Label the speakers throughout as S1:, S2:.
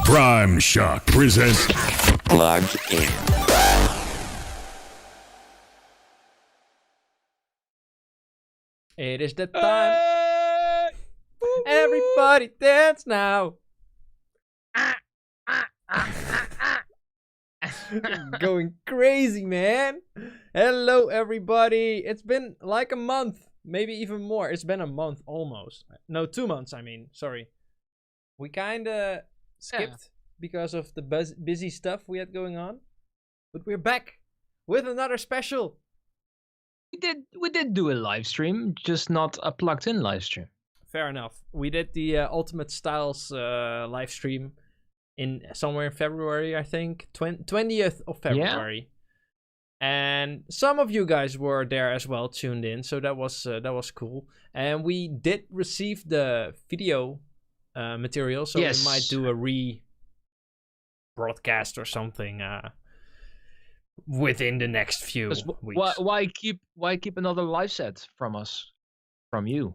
S1: Primeshock presents
S2: Plugged In.
S3: It is the time. Everybody dance now. Going crazy, man. Hello, everybody. It's been like a month, maybe even more. It's been a month almost. No, 2 months, I mean. Sorry. We kind of skipped because of the busy stuff we had going on. But we're back with another special.
S4: We did do a live stream, just not a plugged in live stream.
S3: Fair enough. We did the Ultimate Styles live stream in somewhere in February, I think, 20th of February. And some of you guys were there as well, tuned in, so that was cool. And we did receive the video material, so we might do a broadcast or something within the next few weeks.
S4: Why keep another live set from you?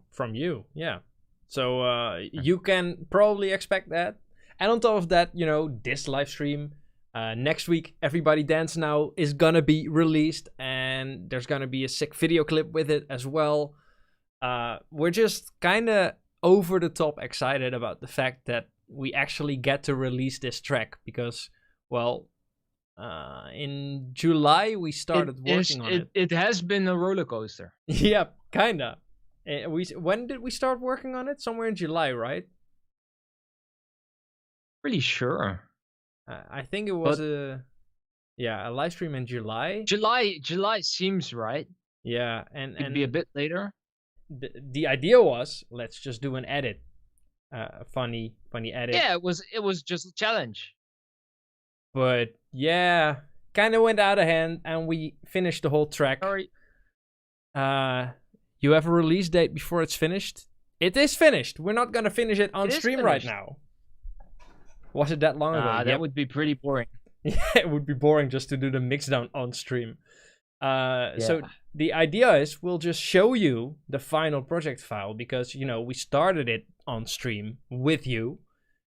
S3: Yeah. So you can probably expect that. And on top of that, this live stream next week, Everybody Dance Now is gonna be released, and there's gonna be a sick video clip with it as well. We're just kind of over the top excited about the fact that we actually get to release this track because, well, in July we started working on it.
S4: It has been a roller coaster.
S3: Yeah, kinda. When did we start working on it? Somewhere in July, right?
S4: Pretty sure.
S3: I think it was a live stream in July.
S4: July seems right.
S3: Yeah, and
S4: It'd be a bit later.
S3: The idea was, let's just do an edit, a funny edit.
S4: Yeah, it was just a challenge.
S3: But yeah, kind of went out of hand, and we finished the whole track.
S4: Sorry.
S3: You have a release date before it's finished? It is finished. We're not gonna finish it on stream right now. Was it that long ago?
S4: That would be pretty boring.
S3: Yeah, it would be boring just to do the mixdown on stream. So the idea is we'll just show you the final project file because, we started it on stream with you.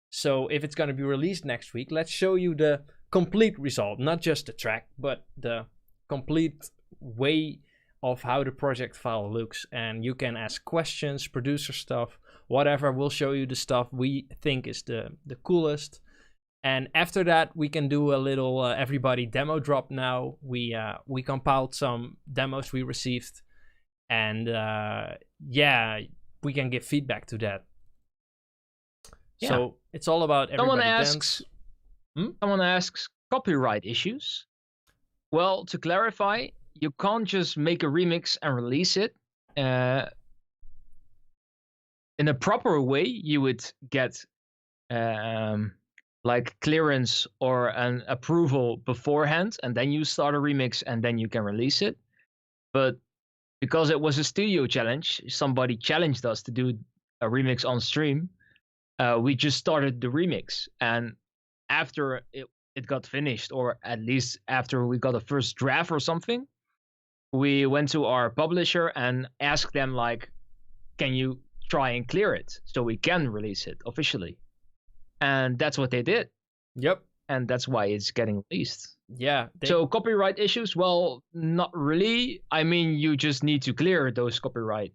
S3: So if it's going to be released next week, let's show you the complete result. Not just the track, but the complete way of how the project file looks. And you can ask questions, producer stuff, whatever. We'll show you the stuff we think is the coolest. And after that, we can do a little everybody demo drop now. We compiled some demos we received. And we can give feedback to that. Yeah. So it's all about everybody dance.
S4: Someone asks copyright issues. Well, to clarify, you can't just make a remix and release it. In a proper way, you would get like clearance or an approval beforehand, and then you start a remix and then you can release it. But because it was a studio challenge, somebody challenged us to do a remix on stream. We just started the remix, and after it got finished, or at least after we got a first draft or something, we went to our publisher and asked them, like, can you try and clear it so we can release it officially? And that's what they did.
S3: Yep.
S4: And that's why it's getting released.
S3: Yeah.
S4: So copyright issues, well, not really. I mean, you just need to clear those the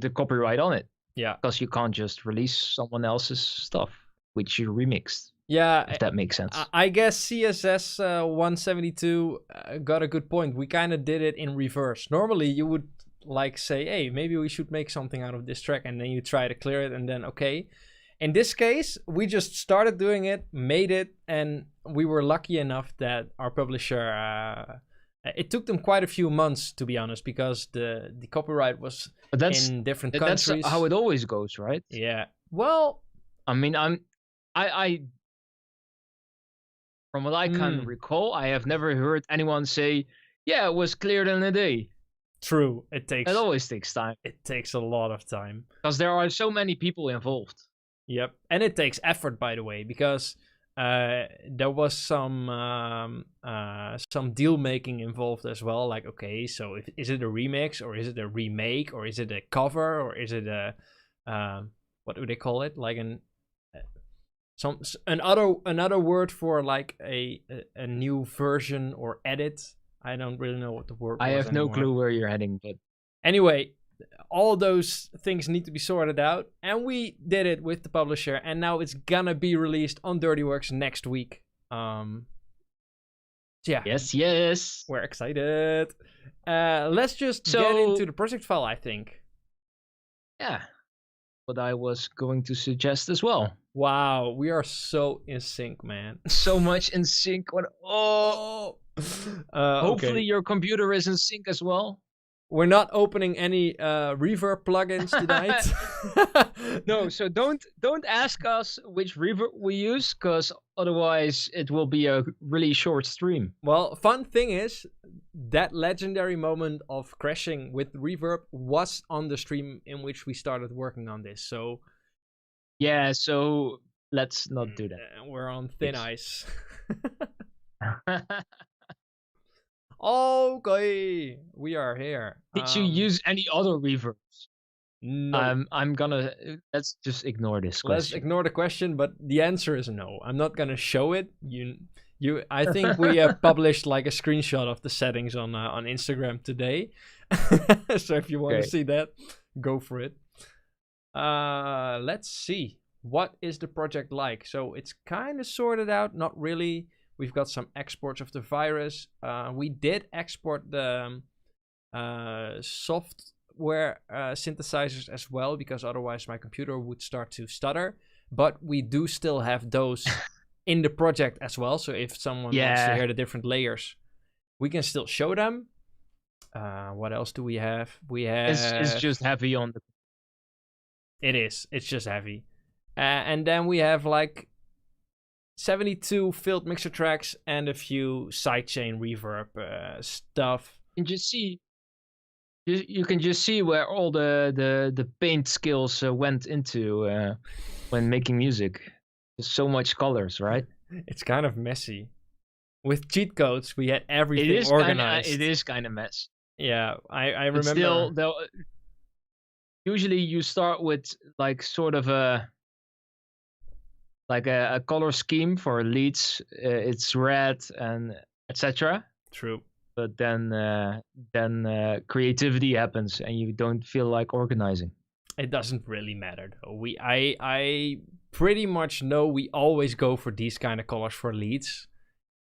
S4: copyright on it.
S3: Yeah.
S4: Because you can't just release someone else's stuff, which you remixed.
S3: Yeah.
S4: If that makes sense.
S3: I guess CSS 172 got a good point. We kind of did it in reverse. Normally, you would say, hey, maybe we should make something out of this track, and then you try to clear it, and then okay. In this case, we just started doing it, made it, and we were lucky enough that our publisher, it took them quite a few months, to be honest, because the copyright was in different countries.
S4: That's how it always goes, right?
S3: Yeah. Well,
S4: I mean, I from what I can recall, I have never heard anyone say, yeah, it was cleared in a day.
S3: True. It
S4: always takes time.
S3: It takes a lot of time.
S4: Because there are so many people involved.
S3: Yep. And it takes effort, by the way, because there was some deal making involved as well. Like, okay, so is it a remix, or is it a remake, or is it a cover, or is it a what do they call it? Like another word for like a new version or edit. I don't really know what the word
S4: I
S3: was
S4: have no
S3: anymore.
S4: clue where you're heading, but
S3: Anyway, all those things need to be sorted out, and we did it with the publisher, and now it's gonna be released on Dirty Workz next week. Yeah.
S4: yes.
S3: We're excited. Let's just get into the project file, I think.
S4: Yeah. What I was going to suggest as well.
S3: Wow, we are so in sync, man.
S4: So much in sync.
S3: Hopefully
S4: Hopefully your computer is in sync as well.
S3: we're not opening any reverb plugins tonight.
S4: No, so don't ask us which reverb we use, because otherwise it will be a really short stream.
S3: Well, fun thing is, that legendary moment of crashing with reverb was on the stream in which we started working on this. So
S4: Yeah, so let's not do that.
S3: we're on thin
S4: Yes.
S3: ice. Okay, we are here.
S4: Did you use any other reverbs?
S3: No.
S4: I'm gonna let's just ignore this question.
S3: Let's ignore the question, but the answer is no. I'm not gonna show it. I think we have published like a screenshot of the settings on Instagram today. So if you want to see that, go for it. Let's see. What is the project like? So it's kind of sorted out, not really. We've got some exports of the virus. We did export the software synthesizers as well, because otherwise my computer would start to stutter. But we do still have those in the project as well. So if someone wants to hear the different layers, we can still show them. What else do we have? We have...
S4: It's just heavy on the...
S3: It is. It's just heavy. And then we have like 72 filled mixer tracks and a few sidechain reverb stuff.
S4: You can just see... You can just see where all the paint skills went into when making music. There's so much colors, right?
S3: It's kind of messy. With cheat codes, we had everything organized.
S4: It is kind of mess.
S3: Yeah, I remember.
S4: But still, though, usually you start with like sort of a color scheme for leads. It's red and etc.
S3: True.
S4: But then creativity happens and you don't feel like organizing.
S3: It doesn't really matter though. I pretty much know we always go for these kind of colors for leads,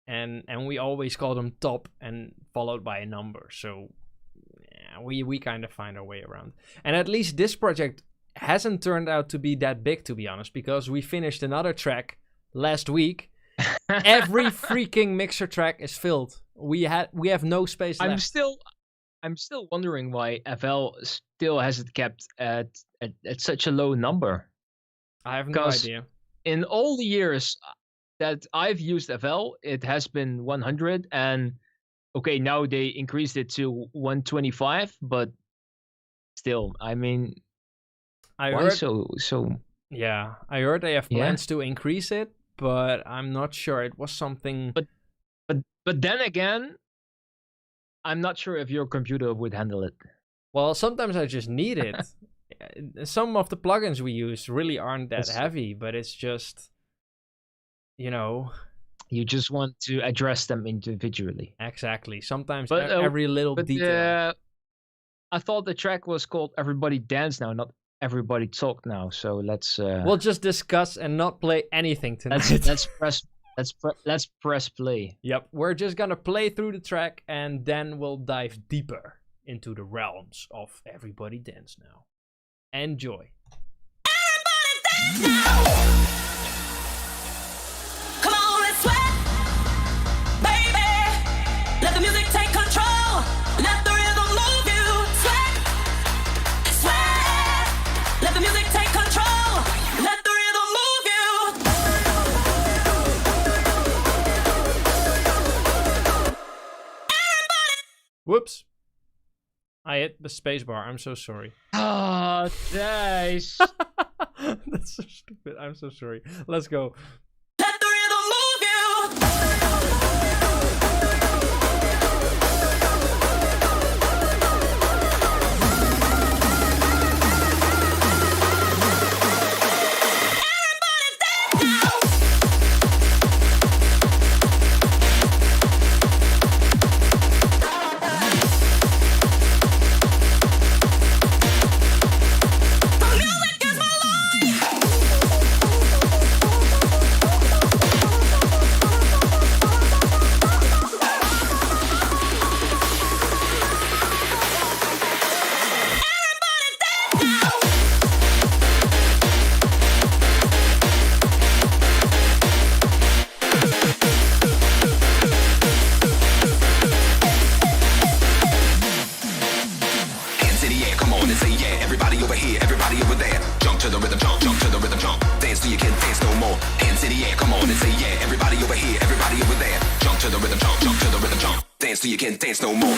S3: and we always call them top and followed by a number. So yeah, we kind of find our way around. And at least this project hasn't turned out to be that big, to be honest, because we finished another track last week. Every freaking mixer track is filled. We have no space left.
S4: I'm still wondering why FL still has it kept at such a low number.
S3: I have no idea.
S4: In all the years that I've used FL, it has been 100, and okay, now they increased it to 125, but still, I mean, why so?
S3: Yeah, I heard they have plans to increase it, but I'm not sure. It was something.
S4: But then again, I'm not sure if your computer would handle it.
S3: Well, sometimes I just need it. Some of the plugins we use really aren't that heavy, but it's just,
S4: you just want to address them individually.
S3: Exactly. Sometimes every little detail.
S4: I thought the track was called Everybody Dance Now, not Everybody Talk Now. So let's...
S3: We'll just discuss and not play anything tonight.
S4: Let's press play.
S3: Yep, we're just gonna play through the track and then we'll dive deeper into the realms of Everybody Dance Now. Enjoy.
S2: Everybody dance now! Come on, let's sweat, baby. Let the music take control. Let the rhythm move you. Sweat, sweat. Let the music take control. Let the rhythm move you.
S3: Whoops. I hit the spacebar. I'm so sorry.
S4: Oh, nice.
S3: That's so stupid. I'm so sorry. Let's go.
S2: Let the rhythm move you. Everybody dance now.
S5: jump to the rhythm, jump. Dance till you can't dance no more. Hands in the air, come on and say yeah. Everybody over here, everybody over there. Jump to the rhythm, jump, jump to the rhythm, jump. Dance till you can't dance no more.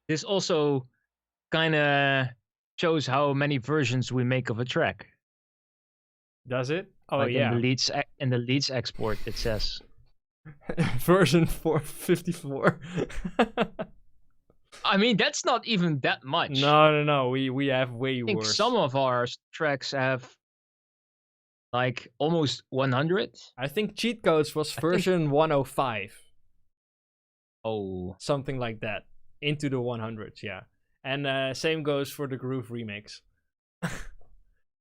S4: This also kind of shows how many versions we make of a track.
S3: Does it? Oh,
S4: like
S3: yeah.
S4: In the leads export, it says.
S3: Version 454.
S4: I mean, that's not even that much.
S3: No. We have way
S4: I think
S3: worse.
S4: some of our tracks have like almost 100.
S3: I think Cheat Codes was version 105.
S4: Oh.
S3: Something like that. Into the 100s, yeah. And same goes for the Groove remix.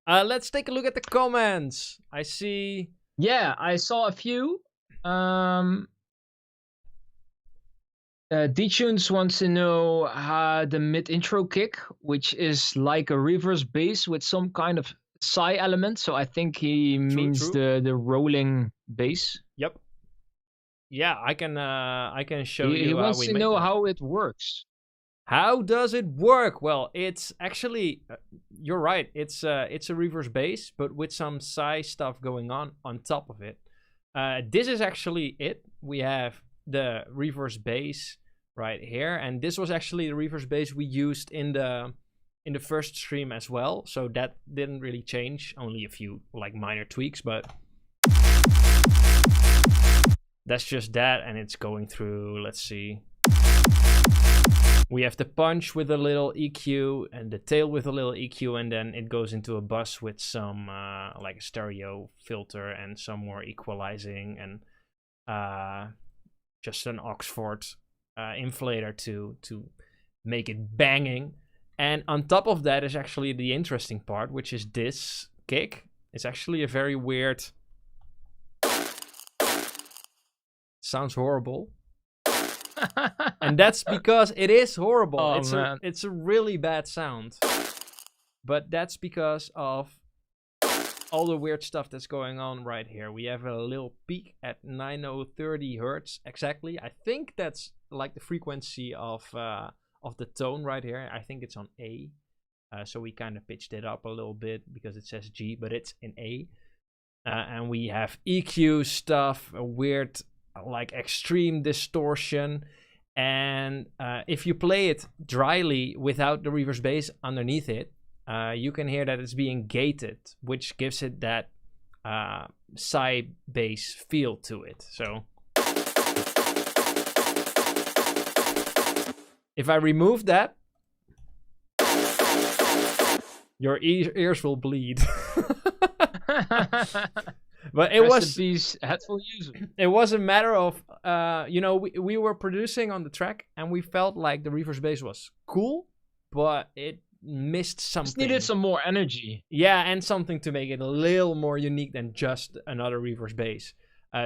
S3: Let's take a look at the comments. I see...
S4: Yeah, I saw a few. D-Tunes wants to know the mid-intro kick, which is like a reverse bass with some kind of psi element. So I think he means
S3: true.
S4: the rolling bass.
S3: Yep. Yeah, I can show you.
S4: He wants
S3: how we
S4: to
S3: make
S4: know
S3: that.
S4: how it works.
S3: How does it work? Well, it's actually you're right. It's a reverse bass, but with some psi stuff going on top of it. This is actually it. We have the reverse bass right here, and this was actually the reverse bass we used in the first stream as well. So that didn't really change. Only a few like minor tweaks, but that's just that, and it's going through. Let's see. We have the punch with a little EQ and the tail with a little EQ, and then it goes into a bus with some like a stereo filter and some more equalizing and just an Oxford inflator to make it banging. And on top of that is actually the interesting part, which is this kick. It's actually a very weird... Sounds horrible. And that's because it is horrible.
S4: Oh,
S3: it's a really bad sound. But that's because of all the weird stuff that's going on right here. We have a little peak at 9030 hertz exactly. I think that's like the frequency of the tone right here. I think it's on A. So we kind of pitched it up a little bit because it says G, but it's in A. And we have EQ stuff, a weird like extreme distortion, and if you play it dryly without the reverse bass underneath it, you can hear that it's being gated, which gives it that psi bass feel to it. So if I remove that, Your ears will bleed. But it
S4: Rest
S3: was
S4: in peace, headphone user.
S3: it was a matter of we were producing on the track and we felt like the reverse bass was cool, but it missed something.
S4: Just needed some more energy.
S3: Yeah, and something to make it a little more unique than just another reverse bass.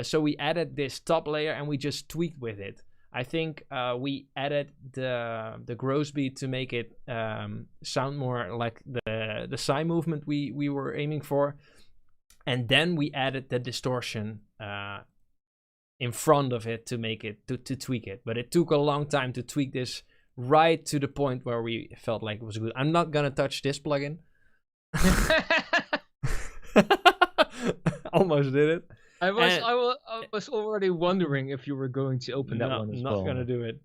S3: So we added this top layer and we just tweaked with it. I think we added the gross beat to make it sound more like the side movement we were aiming for. And then we added the distortion in front of it to make it, to tweak it. But it took a long time to tweak this right to the point where we felt like it was good. I'm not going to touch this plugin. Almost did it.
S4: I was already wondering if you were going to open that one as well.
S3: Not going to do it.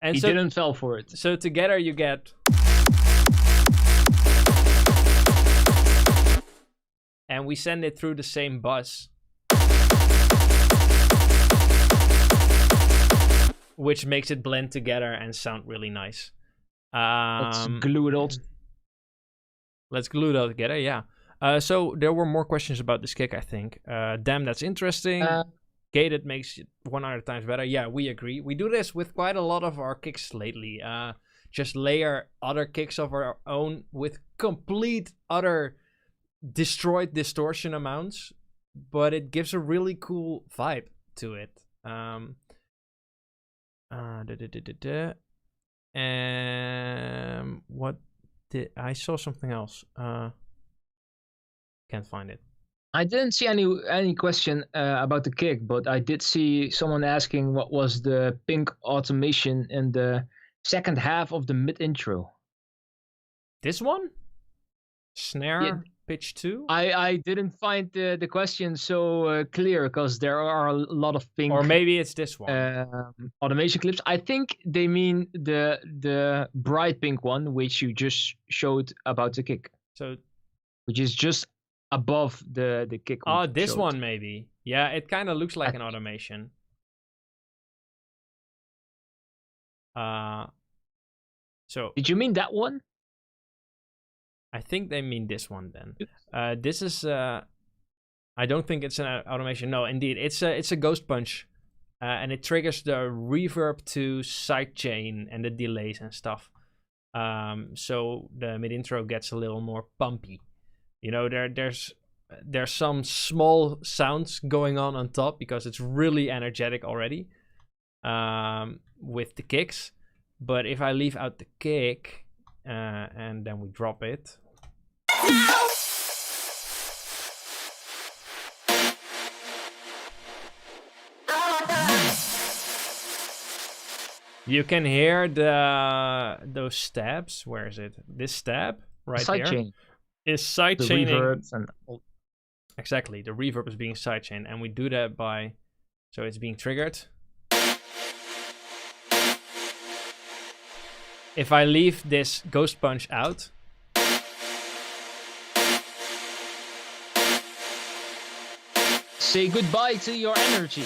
S3: And
S4: he didn't fall for it.
S3: So together you get... And we send it through the same bus. Which makes it blend together and sound really nice.
S4: Let's glue it all.
S3: Let's glue it all together, yeah. So there were more questions about this kick, I think. Damn, that's interesting. Gated makes it 100 times better. Yeah, we agree. We do this with quite a lot of our kicks lately. Just layer other kicks of our own with complete other destroyed distortion amounts, but it gives a really cool vibe to it. What did I saw something else? Can't find it.
S4: I didn't see any question about the kick, but I did see someone asking what was the pink automation in the second half of the mid intro.
S3: This one? Snare?
S4: Yeah.
S3: Pitch 2?
S4: I didn't find the question so clear because there are a lot of pink.
S3: Or maybe it's this one.
S4: Automation clips. I think they mean the bright pink one, which you just showed about the kick.
S3: So,
S4: which is just above the kick.
S3: Oh, this one maybe. Yeah, it kind of looks like an automation. So.
S4: Did you mean that one?
S3: I think they mean this one then. This is I don't think it's an automation. No, indeed, it's a ghost punch, and it triggers the reverb to sidechain and the delays and stuff. So the mid intro gets a little more pumpy. You know, there's some small sounds going on top because it's really energetic already with the kicks. But if I leave out the kick and then we drop it. You can hear those stabs. Where is it? This stab right there is sidechaining. Exactly, the reverb is being sidechained, and we do that by, so it's being triggered. If I leave this ghost punch out,
S4: say goodbye to your energy.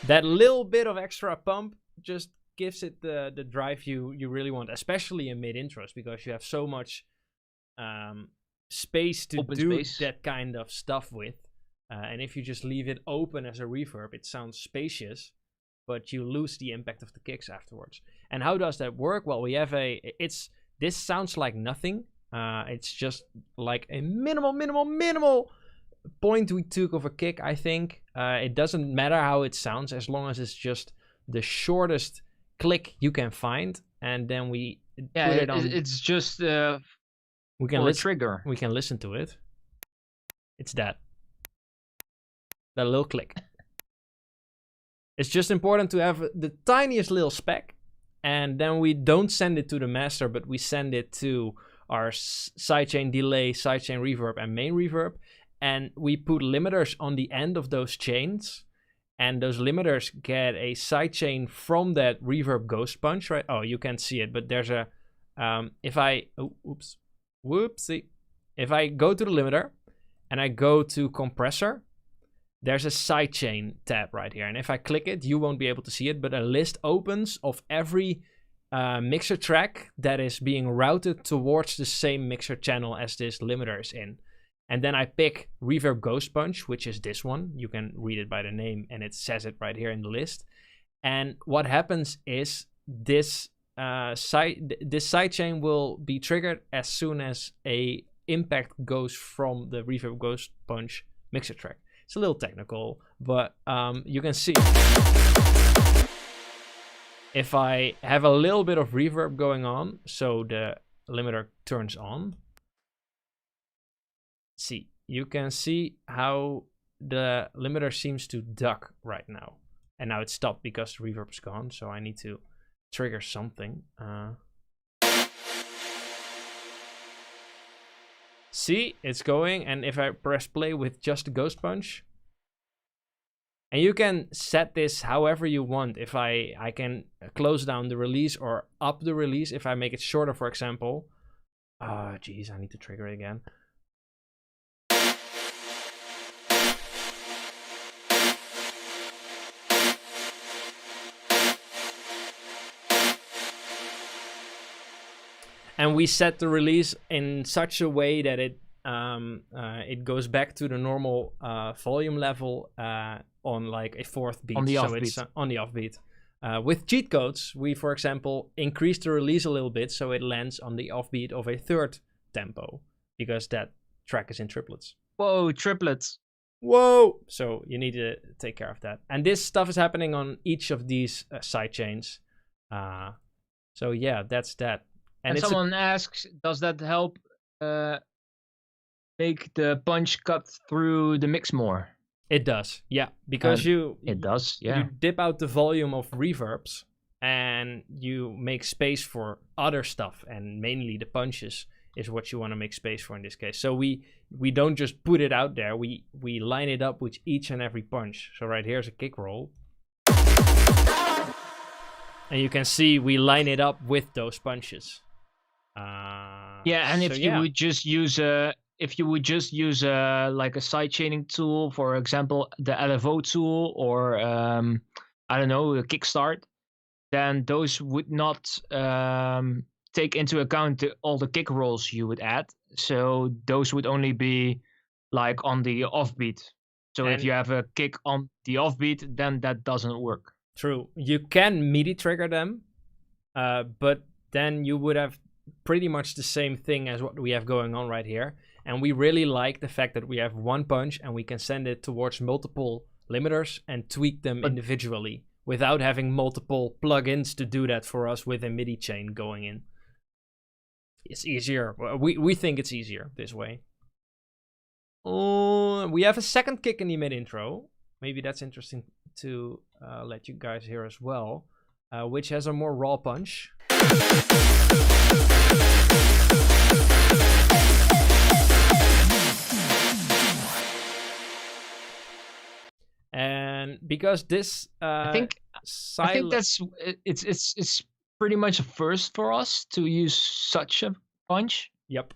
S3: That little bit of extra pump just gives it the drive you really want, especially in mid intros, because you have so much space to do that kind of stuff with. And if you just leave it open as a reverb, it sounds spacious, but you lose the impact of the kicks afterwards. And how does that work? Well, we have this sounds like nothing. It's just like a minimal point we took of a kick, I think. It doesn't matter how it sounds as long as it's just the shortest click you can find, and then we put it on.
S4: It's just
S3: we can
S4: trigger.
S3: We can listen to it. It's that little click. It's just important to have the tiniest little speck, and then we don't send it to the master, but we send it to our sidechain delay, sidechain reverb, and main reverb, and we put limiters on the end of those chains, and those limiters get a sidechain from that reverb ghost punch, right? Oh, you can't see it, but there's a if I go to the limiter and I go to compressor, there's a sidechain tab right here, and if I click it, you won't be able to see it, but a list opens of every mixer track that is being routed towards the same mixer channel as this limiter is in. And then I pick Reverb Ghost Punch, which is this one. You can read it by the name, and it says it right here in the list. And what happens is this sidechain will be triggered as soon as a impact goes from the Reverb Ghost Punch mixer track. It's a little technical, but you can see if I have a little bit of reverb going on, so the limiter turns on. See, you can see how the limiter seems to duck right now. And now it's stopped because the reverb's gone, so I need to trigger something. See, it's going, and if I press play with just the Ghost Punch, and you can set this however you want. If I can close down the release or up the release, if I make it shorter, for example. Geez, I need to trigger it again. And we set the release in such a way that it goes back to the normal volume level on like a fourth beat.
S4: On the offbeat.
S3: It's on the offbeat. With cheat codes, we, for example, increase the release a little bit so it lands on the offbeat of a third tempo, because that track is in triplets.
S4: Whoa, triplets.
S3: Whoa! So you need to take care of that. And this stuff is happening on each of these sidechains. So yeah, that's that.
S4: And someone asks, does that help make the punch cut through the mix more?
S3: It does, yeah. Because you dip out the volume of reverbs and you make space for other stuff, and mainly the punches is what you want to make space for in this case. So we don't just put it out there, we line it up with each and every punch. So right here's a kick roll. And you can see we line it up with those punches.
S4: And if you would just use like a side chaining tool, for example, the LFO tool, or I don't know, a kickstart, then those would not take into account all the kick rolls you would add. So those would only be like on the offbeat. So if you have a kick on the offbeat, then that doesn't work.
S3: True. You can MIDI trigger them, but then you would have pretty much the same thing as what we have going on right here. And we really like the fact that we have one punch and we can send it towards multiple limiters and tweak them individually without having multiple plugins to do that for us with a MIDI chain going in. It's easier. We think it's easier this way. We have a second kick in the mid intro. Maybe that's interesting to let you guys hear as well, which has a more raw punch. And because this
S4: I think that's it's pretty much a first for us to use such a punch.
S3: Yep.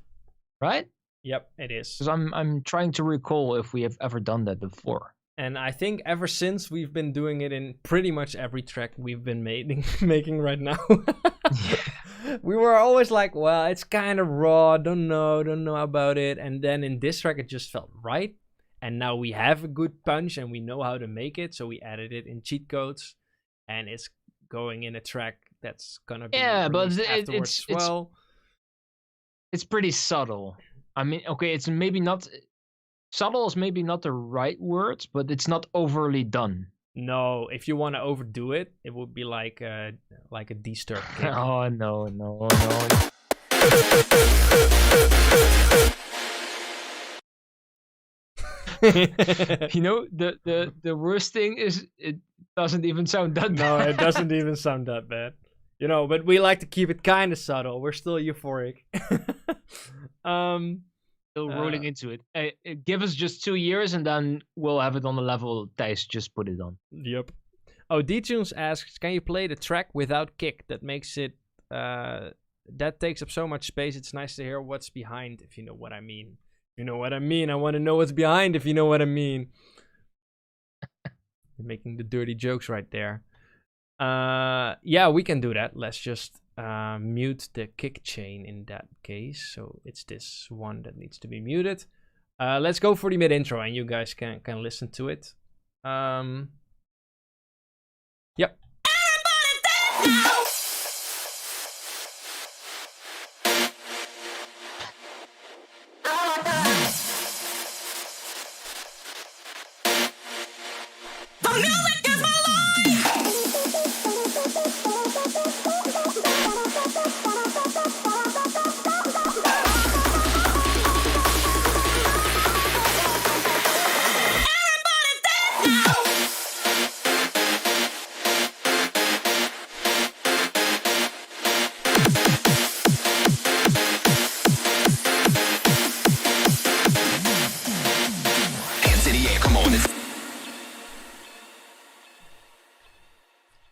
S4: Right?
S3: Yep, it is.
S4: Because I'm trying to recall if we have ever done that before.
S3: And I think ever since we've been doing it in pretty much every track we've been making right now. We were always like, well, it's kind of raw, don't know about it. And then in this track, it just felt right. And now we have a good punch and we know how to make it. So we added it in cheat codes. And it's going in a track that's going to be afterwards as well.
S4: It's pretty subtle. I mean, okay, it's maybe not... Subtle is maybe not the right word, but it's not overly done.
S3: No, if you want to overdo it, it would be like a disturb kick.
S4: Oh, no. You know, the worst thing is it doesn't even sound that bad.
S3: No, it doesn't even sound that bad. You know, but we like to keep it kind of subtle. We're still euphoric.
S4: Still rolling into it. Give us just 2 years and then we'll have it on the level Thijs just put it on.
S3: Yep. Oh, D-Tunes asks, can you play the track without kick? That makes it... that takes up so much space. It's nice to hear what's behind, if you know what I mean. You know what I mean? I want to know what's behind, if you know what I mean. Making the dirty jokes right there. Yeah, we can do that. Let's just mute the kick chain in that case. So it's this one that needs to be muted. Let's go for the mid intro, and you guys can listen to it. Yep.
S2: The music is my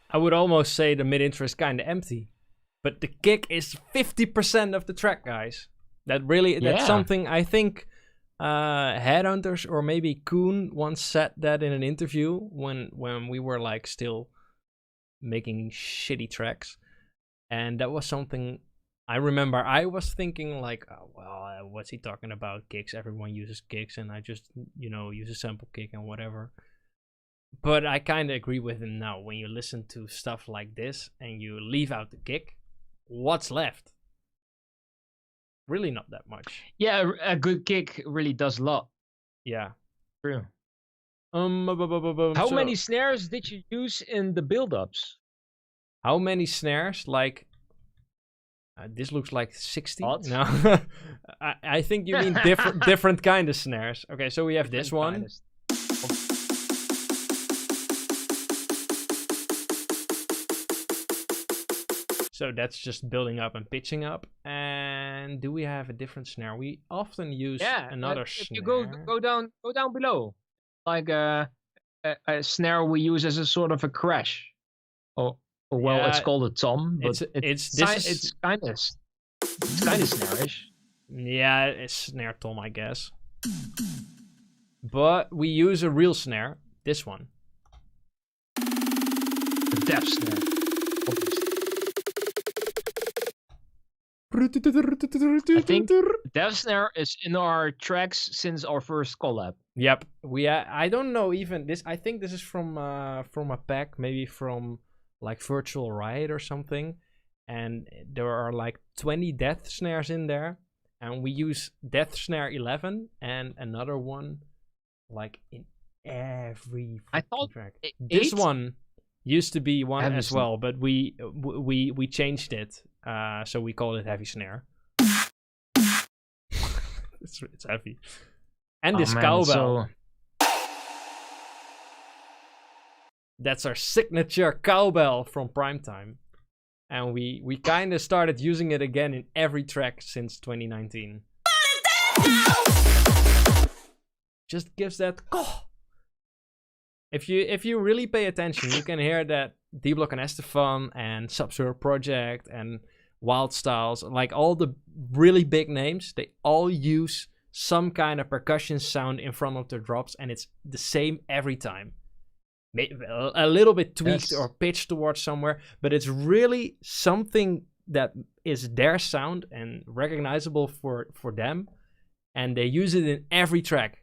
S3: I would almost say the mid intro is kind of empty, but the kick is 50% of the track, guys. That's something I think Headhunters or maybe Koen once said that in an interview when we were like still making shitty tracks, and that was something I remember. I was thinking like, oh, well, what's he talking about? Kicks. Everyone uses kicks, and I just use a sample kick and whatever. But I kind of agree with him now. When you listen to stuff like this and you leave out the kick, what's left? Really not that much.
S4: Yeah, a good kick really does a lot.
S3: Yeah.
S4: True.
S3: How
S4: many snares did you use in the build-ups?
S3: How many snares? Like, this looks like 60.
S4: What?
S3: No, I think you mean different kind of snares. Okay, so we have this one. So that's just building up and pitching up. And do we have a different snare? We often use another snare.
S4: If you go down below, like a snare we use as a sort of a crash. It's called a tom, but it's kind of snare-ish.
S3: Yeah, it's snare tom, I guess. But we use a real snare. This one.
S4: The depth snare. I think Dev Snare is in our tracks since our first collab.
S3: Yep. I don't know even this. I think this is from a pack, maybe from like Virtual Riot or something. And there are like 20 death snares in there, and we use Death Snare 11 and another one like in every track. This one used to be one as well, but we changed it. So we call it Heavy Snare. it's heavy. And this cowbell. That's our signature cowbell from Primetime. And we kind of started using it again in every track since 2019. Just gives that... If you really pay attention, you can hear that D-Block and Estefan and Sub-Zero Project and Wild Styles, like all the really big names, they all use some kind of percussion sound in front of their drops, and it's the same every time. A little bit tweaked or pitched towards somewhere, but it's really something that is their sound and recognizable for them, and they use it in every track.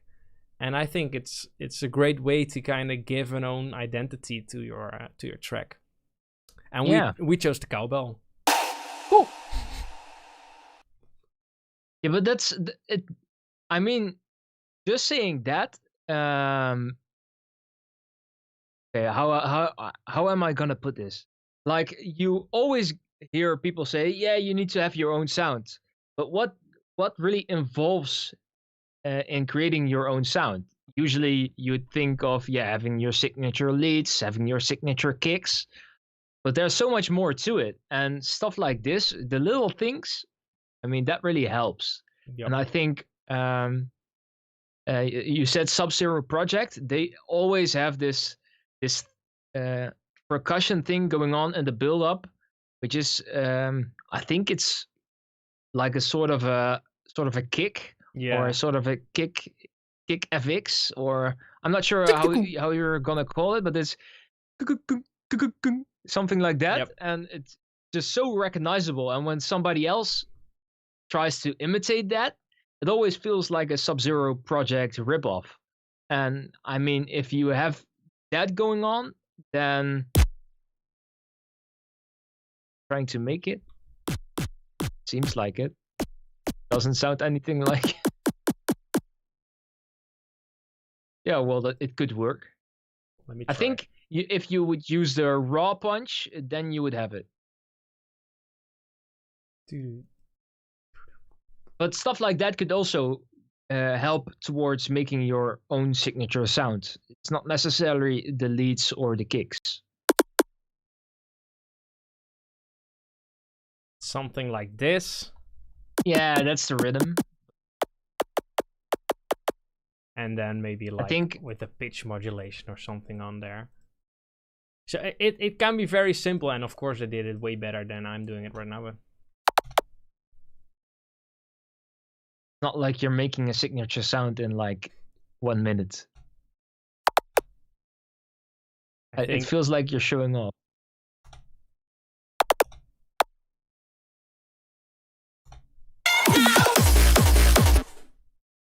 S3: And I think it's a great way to kind of give an own identity to your track. And we chose the cowbell. Cool.
S4: Yeah, but that's it. I mean, just saying that. Okay, how am I gonna put this? Like, you always hear people say, "Yeah, you need to have your own sound." But what really involves in creating your own sound? Usually, you'd think of having your signature leads, having your signature kicks. But there's so much more to it, and stuff like this, the little things, I mean, that really helps. Yep. And I think you said Sub-Zero Project, they always have this percussion thing going on in the build-up, which is I think it's like a sort of a kick, or a sort of a kick FX, or I'm not sure how you're gonna call it, but it's something like that. Yep. And just so recognizable. And when somebody else tries to imitate that, it always feels like a Sub-Zero project ripoff. And I mean, if you have that going on, then trying to make it seems like it doesn't sound anything like. Yeah, well, it could work.
S3: Let me try.
S4: I think if you would use the raw punch, then you would have it.
S3: Dude.
S4: But stuff like that could also help towards making your own signature sound. It's not necessarily the leads or the kicks.
S3: Something like this.
S4: Yeah, that's the rhythm.
S3: And then maybe like
S4: I think
S3: with a pitch modulation or something on there. So it can be very simple, and of course I did it way better than I'm doing it right now. But
S4: not like you're making a signature sound in like 1 minute. It feels like you're showing off.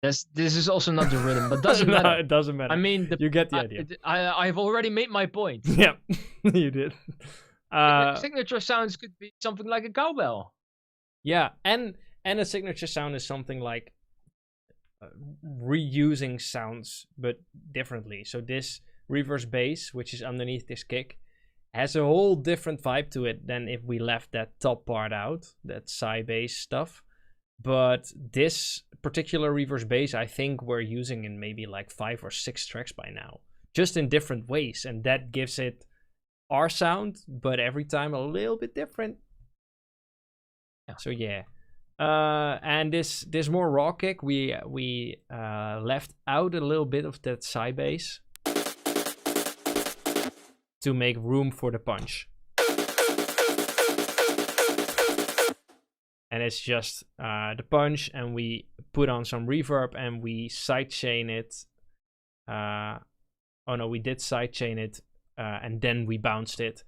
S4: This is also not the rhythm, but doesn't matter.
S3: No, it doesn't matter.
S4: I mean,
S3: you get the idea.
S4: I've already made my point.
S3: Yeah, you did.
S4: Signature sounds could be something like a cowbell.
S3: Yeah, and a signature sound is something like reusing sounds but differently. So this reverse bass, which is underneath this kick, has a whole different vibe to it than if we left that top part out, that side bass stuff. But this particular reverse bass, I think we're using in maybe like 5 or 6 tracks by now, just in different ways, and that gives it our sound, but every time a little bit different.
S4: Yeah.
S3: So yeah, and this more raw kick, we left out a little bit of that side bass to make room for the punch. And it's just the punch, and we put on some reverb, and we sidechain it. Oh no, we did sidechain it, and then we bounced it.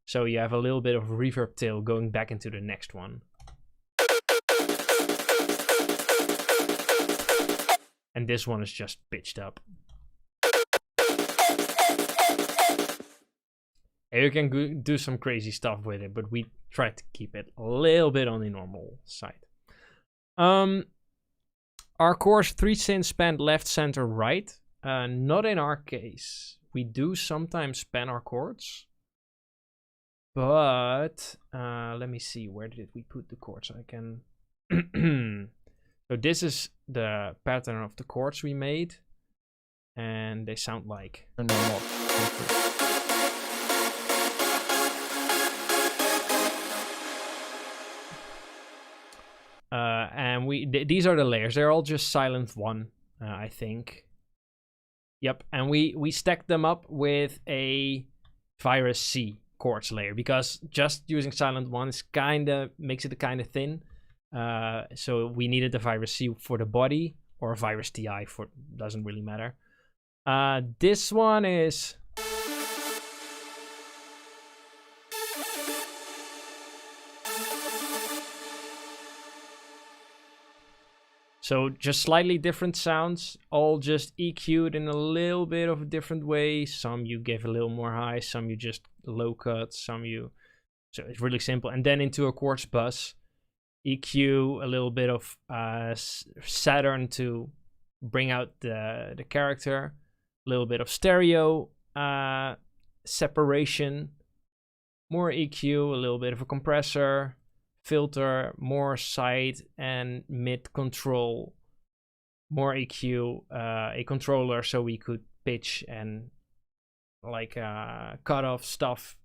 S3: So you have a little bit of reverb tail going back into the next one. And this one is just pitched up. And you can do some crazy stuff with it, but we try to keep it a little bit on the normal side. Our chords 3 synths span left, center, right. Not in our case. We do sometimes span our chords. But let me see, where did we put the chords? I can. So this is the pattern of the chords we made, and they sound like a normal. And these are the layers. They're all just silent 1, I think. Yep, and we stacked them up with a Virus C chords layer, because just using silent 1 is makes it kind of thin. So we needed the Virus C for the body, or a Virus TI for, doesn't really matter. This one is so just slightly different sounds, all just EQ'd in a little bit of a different way. Some you give a little more high, some you just low cut, so it's really simple. And then into a quartz bus, EQ a little bit of Saturn to bring out the character, a little bit of stereo separation, more EQ, a little bit of a compressor, filter, more side and mid control, more EQ, a controller so we could pitch and like cut off stuff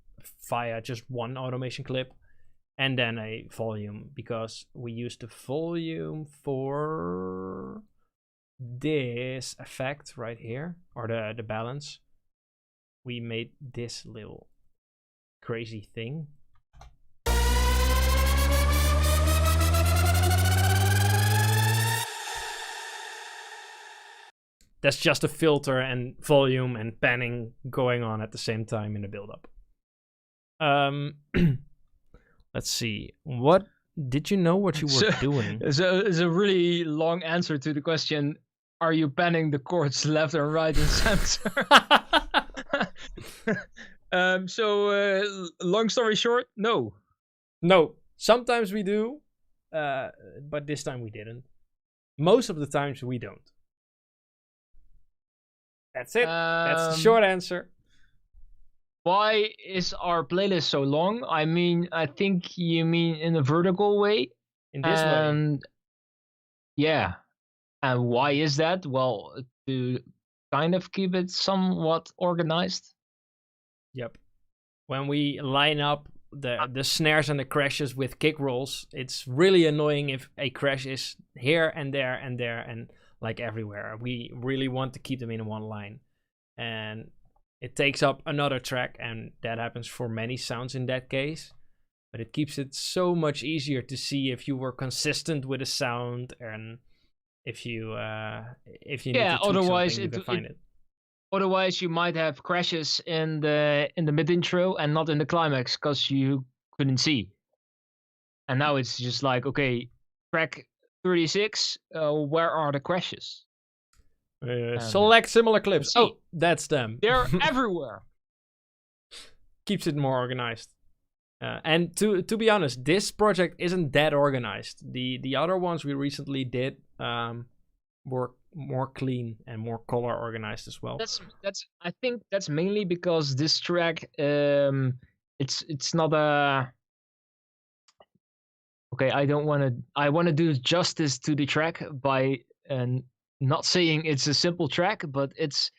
S3: via just one automation clip, and then a volume, because we used the volume for this effect right here, or the balance. We made this little crazy thing. That's just a filter and volume and panning going on at the same time in the build-up. Let Let's see. What did you know what you were doing?
S4: So it's a really long answer to the question: are you panning the chords left and right and center? Long story short, no.
S3: No. Sometimes we do, but this time we didn't. Most of the times we don't. That's it. That's the short answer.
S4: Why is our playlist so long? I mean, I think you mean in a vertical way.
S3: In this way.
S4: Yeah. And why is that? Well, to kind of keep it somewhat organized.
S3: Yep. When we line up the snares and the crashes with kick rolls, it's really annoying if a crash is here and there and there and like everywhere. We really want to keep them in one line. And it takes up another track, and that happens for many sounds in that case. But it keeps it so much easier to see if you were consistent with a sound and if you need to tweak something, you can find it.
S4: Otherwise, you might have crashes in the mid intro and not in the climax because you couldn't see. And now it's just like, okay, track 36. Where are the crashes?
S3: Select similar clips. Oh, that's them.
S4: They're everywhere.
S3: Keeps it more organized. And to be honest, this project isn't that organized. The other ones we recently did were more clean and more color organized as well.
S4: I think that's mainly because this track it's not a okay. I want to do justice to the track by not saying it's a simple track, but it's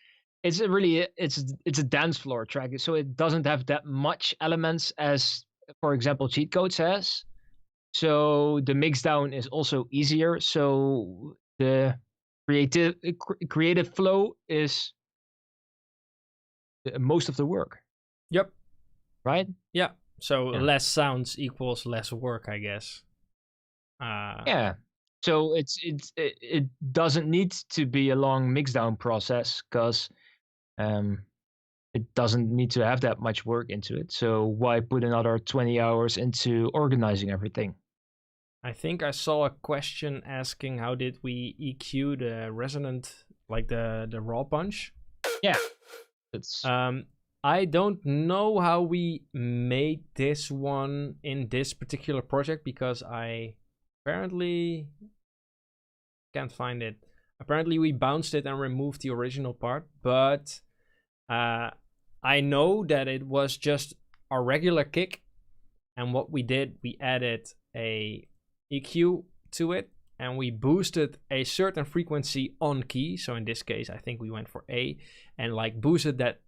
S4: a dance floor track, so it doesn't have that much elements as, for example, Cheat Codes has. So the mixdown is also easier. So the creative flow is most of the work.
S3: Yep.
S4: Right?
S3: Yeah. So less sounds equals less work, I guess.
S4: Yeah. So it doesn't need to be a long mixdown process because it doesn't need to have that much work into it. So why put another 20 hours into organizing everything?
S3: I think I saw a question asking how did we EQ the resonant, like the raw punch?
S4: Yeah. It's
S3: I don't know how we made this one in this particular project because I apparently can't find it. Apparently we bounced it and removed the original part, but I know that it was just a regular kick, and what we did, we added a EQ to it and we boosted a certain frequency on key. So in this case, I think we went for A and like boosted that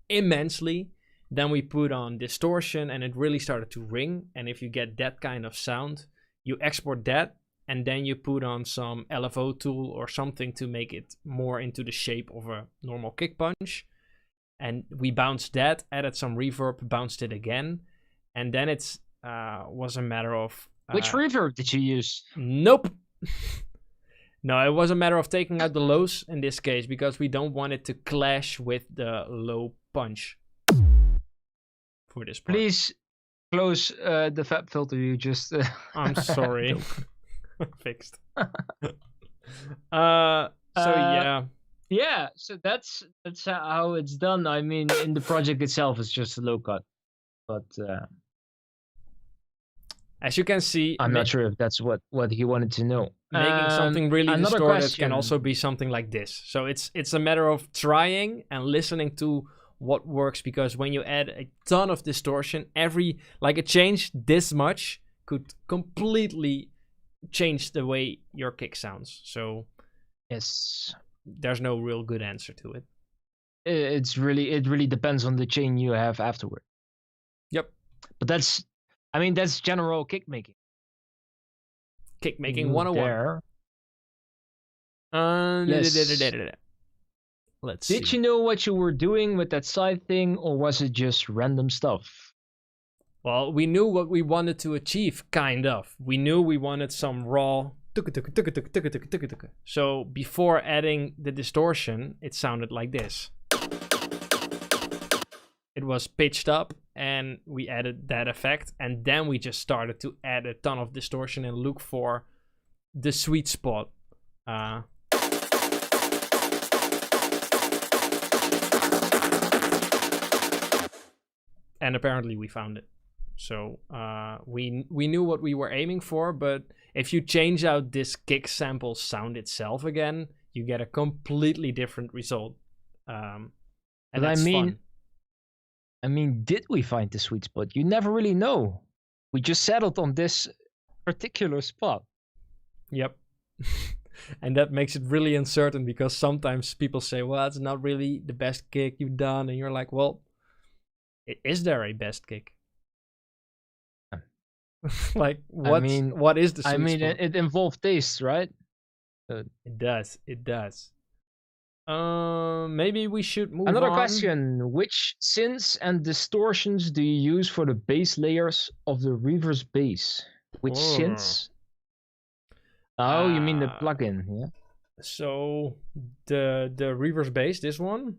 S3: immensely. Then we put on distortion and it really started to ring. And if you get that kind of sound, you export that and then you put on some LFO tool or something to make it more into the shape of a normal kick punch. And we bounced that, added some reverb, bounced it again. And then it's was a matter of...
S4: Which reverb did you use?
S3: Nope. No, it was a matter of taking out the lows in this case because we don't want it to clash with the low punch for this part.
S4: Please close the fab filter you just...
S3: I'm sorry. Fixed. Yeah.
S4: Yeah, so that's how it's done. I mean, in the project itself, it's just a low cut. But...
S3: as you can see,
S4: I'm not sure if that's what he wanted to know.
S3: Making something really distorted
S4: question.
S3: can also be something like this. So it's a matter of trying and listening to what works, because when you add a ton of distortion, a change this much could completely change the way your kick sounds. So
S4: yes,
S3: there's no real good answer to it.
S4: It really depends on the chain you have afterward.
S3: Yep.
S4: But that's general kick making.
S3: Kick making 101.
S4: Yes.
S3: Let's see.
S4: Did you know what you were doing with that side thing, or was it just random stuff?
S3: Well, we knew what we wanted to achieve, kind of. We knew we wanted some raw... So before adding the distortion, it sounded like this. It was pitched up and we added that effect, and then we just started to add a ton of distortion and look for the sweet spot. And apparently we found it. So we knew what we were aiming for, but if you change out this kick sample sound itself again, you get a completely different result. And that's fun.
S4: I mean, did we find the sweet spot? You never really know. We just settled on this particular spot. Yep.
S3: And that makes it really uncertain, because sometimes people say, well, it's not really the best kick you've done. And you're like, well, is there a best kick? Like, what is the sweet spot?
S4: It involves taste, right?
S3: It does. Maybe we should move on.
S4: Another question. Which synths and distortions do you use for the bass layers of the reverse bass? Which synths? Oh, you mean the plugin, yeah?
S3: So, the reverse bass, this one,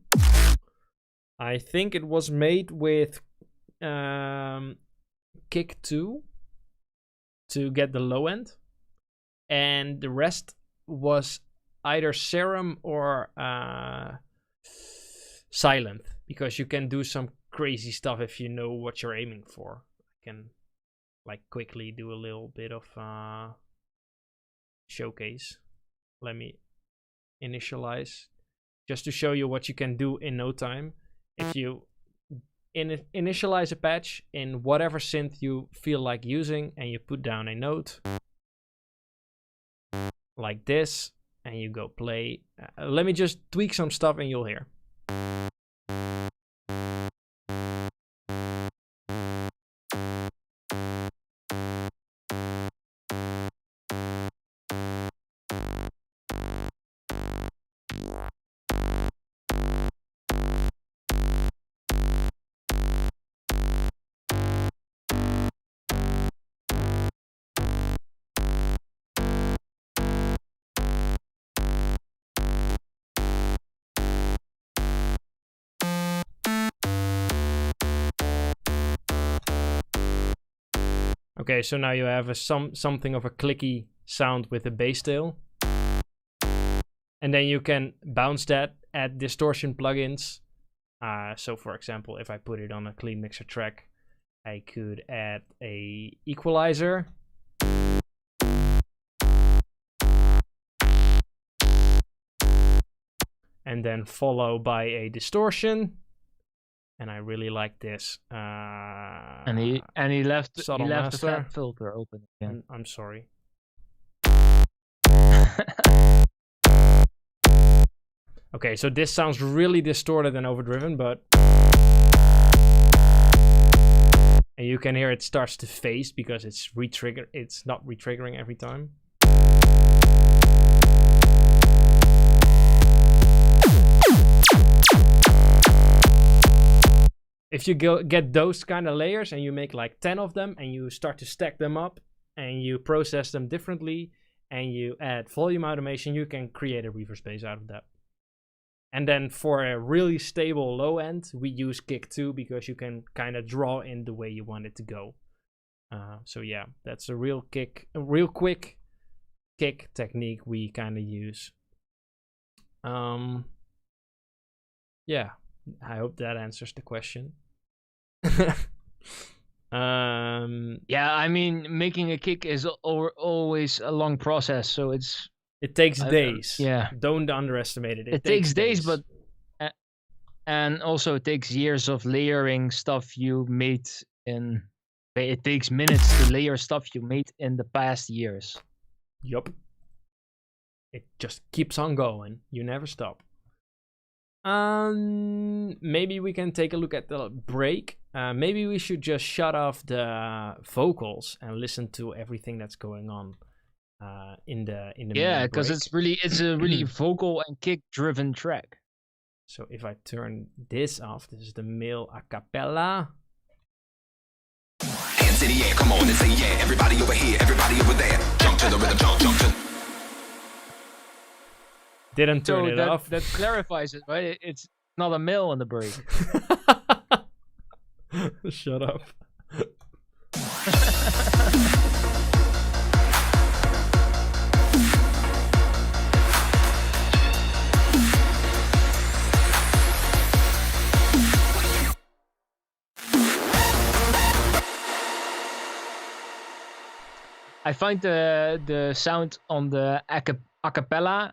S3: I think it was made with kick 2 to get the low end, and the rest was either serum or silent, because you can do some crazy stuff if you know what you're aiming for. I can like quickly do a little bit of showcase. Let me initialize just to show you what you can do in no time. If you initialize a patch in whatever synth you feel like using, and you put down a note like this, and you go play. Let me just tweak some stuff and you'll hear. Okay, so now you have something of a clicky sound with a bass tail. And then you can bounce that, add distortion plugins. So for example, if I put it on a clean mixer track, I could add a equalizer. And then follow by a distortion. And I really like this.
S4: And he left the fat filter open again.
S3: I'm sorry. Okay, so this sounds really distorted and overdriven, but and you can hear it starts to phase because it's it's not re-triggering every time. If you get those kind of layers and you make like 10 of them and you start to stack them up and you process them differently and you add volume automation, you can create a reverse bass out of that. And then for a really stable low end, we use kick 2 because you can kind of draw in the way you want it to go. So yeah, that's a real quick kick technique we kind of use. Yeah, I hope that answers the question.
S4: Yeah, I mean, making a kick is always a long process, so
S3: it takes days.
S4: Yeah,
S3: don't underestimate it.
S4: It takes days, but and also it takes years of layering stuff you made in. It takes minutes to layer stuff you made in the past years.
S3: Yup. It just keeps on going. You never stop. Maybe we can take a look at the break. Maybe we should just shut off the vocals and listen to everything that's going on in the
S4: yeah, because it's a really vocal and kick driven track.
S3: So if I turn this off, this is the male a cappella.
S5: Hands to the air, come on and say yeah. Everybody over here, everybody over there. Jump to the rhythm, jump to.
S3: Didn't turn it off.
S4: That clarifies it, right? It's not a male on the break.
S3: Shut up.
S4: I find the sound on the acapella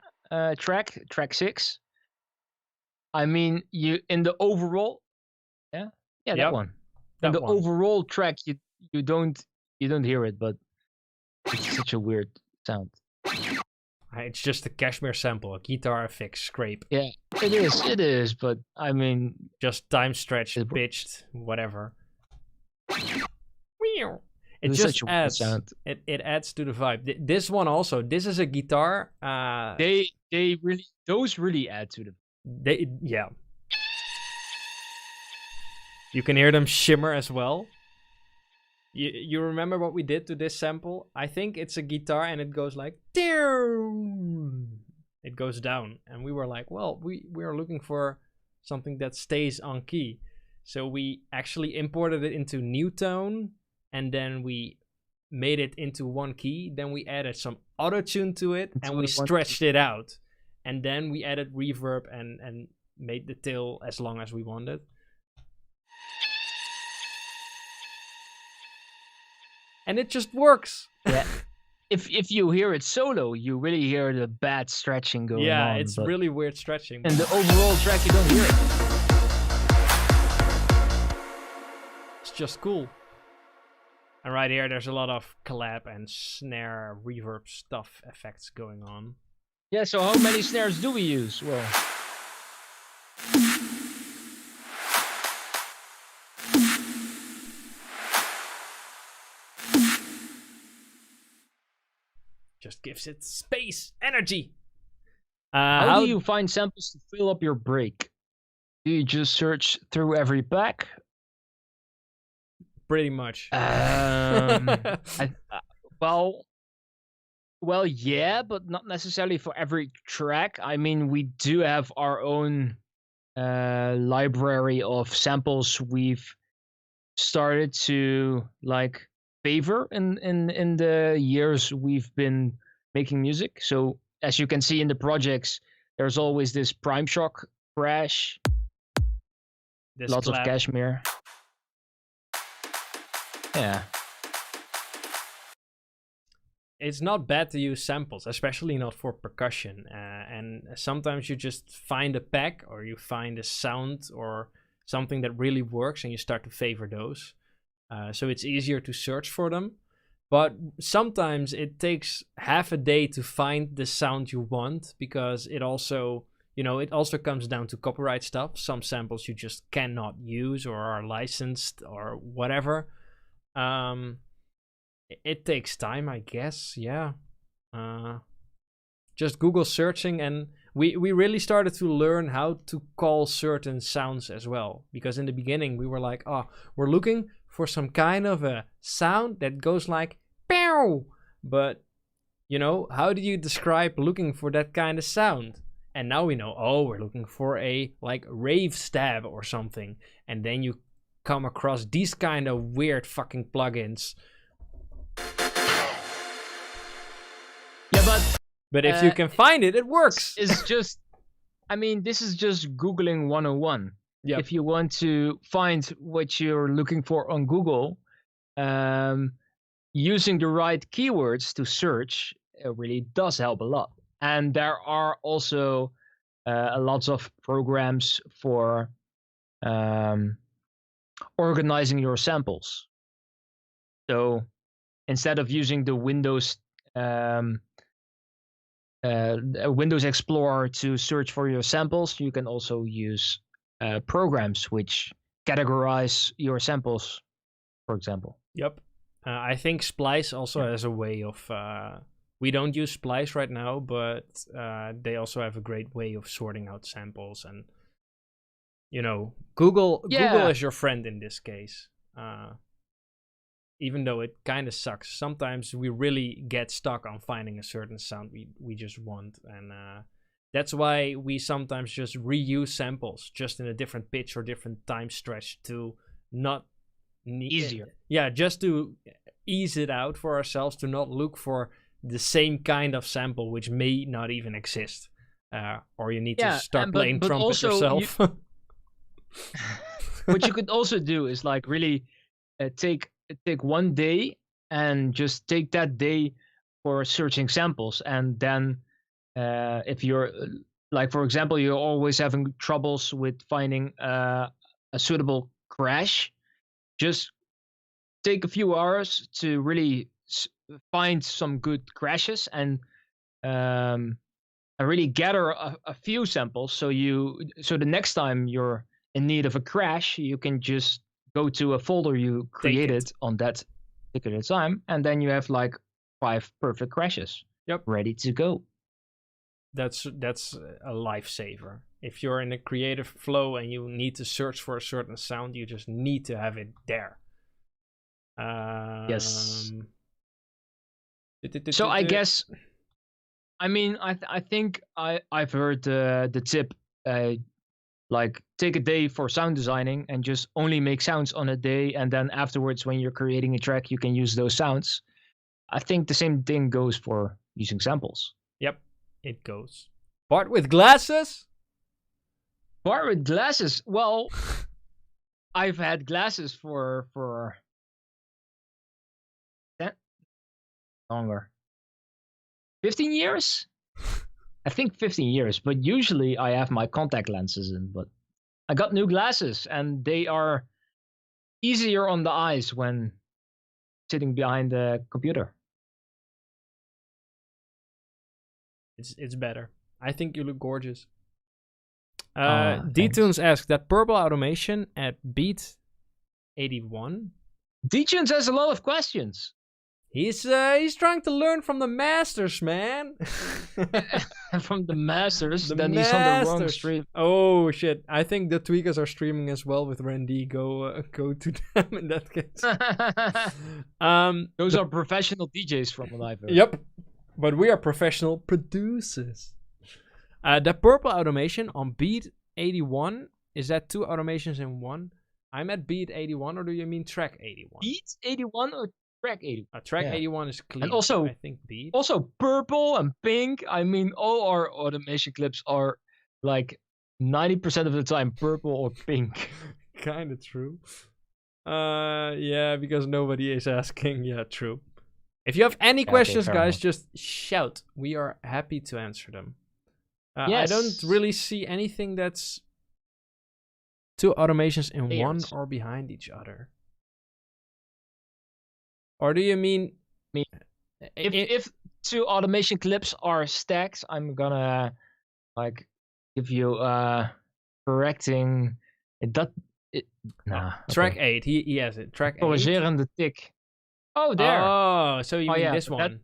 S4: track 6. I mean, you in the overall, yeah,
S3: Yep,
S4: that one.
S3: that
S4: In the
S3: one.
S4: overall track, you don't hear it, but it's such a weird sound.
S3: It's just a Cashmere sample, a guitar FX scrape.
S4: Yeah, it is, but I mean,
S3: Just time stretched,
S4: It-
S3: pitched, whatever. It
S4: it's
S3: just
S4: such a weird
S3: adds.
S4: sound.
S3: It adds to the vibe. This one also. This is a guitar.
S4: They really, those really add to the.
S3: Yeah. You can hear them shimmer as well. You remember what we did to this sample? I think it's a guitar and it goes like it goes down, and we were like, well, we are looking for something that stays on key, so we actually imported it into New Tone, and then we made it into one key. Then we added some auto tune to it, and we stretched it out, and then we added reverb and made the tail as long as we wanted. And it just works.
S4: Yeah. If you hear it solo, you really hear the bad stretching going on.
S3: Yeah, it's
S4: but
S3: really weird stretching.
S4: in the overall track, you don't hear it.
S3: It's just cool. And right here, there's a lot of clap and snare, reverb stuff effects going on.
S4: Yeah. So how many snares do we use? Well,
S3: Just gives it space, energy.
S4: how do you find samples to fill up your break? Do you just search through every pack?
S3: Pretty much.
S4: Well, yeah, but not necessarily for every track. I mean, we do have our own library of samples we've started to like favor in the years we've been making music. So as you can see in the projects, there's always this Primeshock crash,
S3: This
S4: lots
S3: clap.
S4: of Cashmere. Yeah.
S3: It's not bad to use samples, especially not for percussion. And sometimes you just find a pack, or you find a sound or something that really works, and you start to favor those. So it's easier to search for them. But sometimes it takes half a day to find the sound you want, because it also, it also comes down to copyright stuff. Some samples you just cannot use or are licensed or whatever. It takes time, I guess. Yeah. Just Google searching, and we really started to learn how to call certain sounds as well. Because in the beginning we were like, oh, we're looking for some kind of a sound that goes like pew. But how do you describe looking for that kind of sound? And now we know, oh, we're looking for a like rave stab or something. And then you come across these kind of weird fucking plugins.
S4: Yeah,
S3: But if you can find it, it works.
S4: it's just, I mean, this is just Googling 101.
S3: Yep.
S4: If you want to find what you're looking for on Google, using the right keywords to search really does help a lot. And there are also a lots of programs for organizing your samples. So instead of using the Windows Explorer to search for your samples, you can also use programs which categorize your samples, for example.
S3: Yep. I think Splice also has a way of... we don't use Splice right now, but they also have a great way of sorting out samples. And, Google is your friend in this case. Even though it kind of sucks. Sometimes we really get stuck on finding a certain sound we just want. And that's why we sometimes just reuse samples, just in a different pitch or different time stretch, to not
S4: Easier.
S3: Yeah, just to ease it out for ourselves to not look for the same kind of sample which may not even exist. Or you need to start playing trumpet
S4: also
S3: yourself.
S4: What you could also do is like really take one day and just take that day for searching samples, and then if you're like, for example, you're always having troubles with finding a suitable crash, just take a few hours to really find some good crashes and really gather a few samples, so the next time you're in need of a crash, you can just go to a folder you created on that particular time, and then you have like 5 perfect crashes.
S3: Yep,
S4: ready to go.
S3: That's a lifesaver. If you're in a creative flow and you need to search for a certain sound, you just need to have it there.
S4: Yes. So I guess, I mean, I think I've heard the tip, like take a day for sound designing and just only make sounds on a day, and then afterwards when you're creating a track you can use those sounds. I think the same thing goes for using samples.
S3: Yep, it goes. Bart with glasses?
S4: Bart with glasses? Well, I've had glasses for longer. 15 years? I think 15 years, but usually I have my contact lenses in, but I got new glasses and they are easier on the eyes when sitting behind the computer.
S3: It's better. I think you look gorgeous.
S4: Thanks.
S3: D-Tunes asks, that purple automation at beat 81?
S4: D-Tunes has a lot of questions.
S3: He's trying to learn from the masters, man.
S4: From the masters,
S3: The
S4: then he's on the wrong
S3: masters.
S4: stream.
S3: Oh shit! I think the tweakers are streaming as well with Randy. Go to them in that case.
S4: Those are professional DJs from what I've heard.
S3: Yep, but we are professional producers. The purple automation on beat 81, is that 2 automations in one? I'm at beat 81, or do you mean track 81?
S4: Beat 81 or track 81?
S3: Track 81 is clean.
S4: And also,
S3: I think beat.
S4: Also purple and pink. I mean, all our automation clips are like 90% of the time purple or pink.
S3: Kind of true. Yeah, because nobody is asking. Yeah, true. If you have any questions,
S4: fair
S3: guys,
S4: enough.
S3: just shout. We are happy to answer them.
S4: Yes.
S3: I don't really see anything that's 2 automations in one
S4: Layers.
S3: or behind each other. Or do you mean...
S4: If 2 automation clips are stacked, I'm gonna like give you correcting
S3: Track 8, he has it. Track 8.
S4: Corrigerende tik. Oh, there.
S3: Oh, so you mean this
S4: but
S3: one.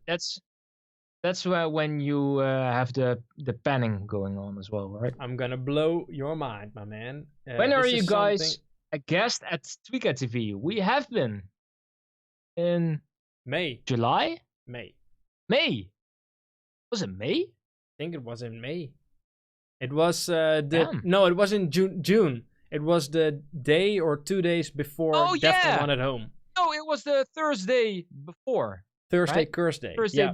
S4: that's where when you have the panning going on as well, right?
S3: I'm gonna blow your mind, my man.
S4: When are
S3: this
S4: you
S3: is
S4: guys
S3: something-
S4: a guest at Tweaka TV? We have been in
S3: May.
S4: July?
S3: May.
S4: May? Was it May?
S3: I think it was in May. It was
S4: Damn.
S3: no, it was in June. It was the day or 2 days before Death
S4: yeah.
S3: One at Home.
S4: No, it was the Thursday before.
S3: Thursday,
S4: Right?
S3: Thursday.
S4: Thursday.
S3: Yeah.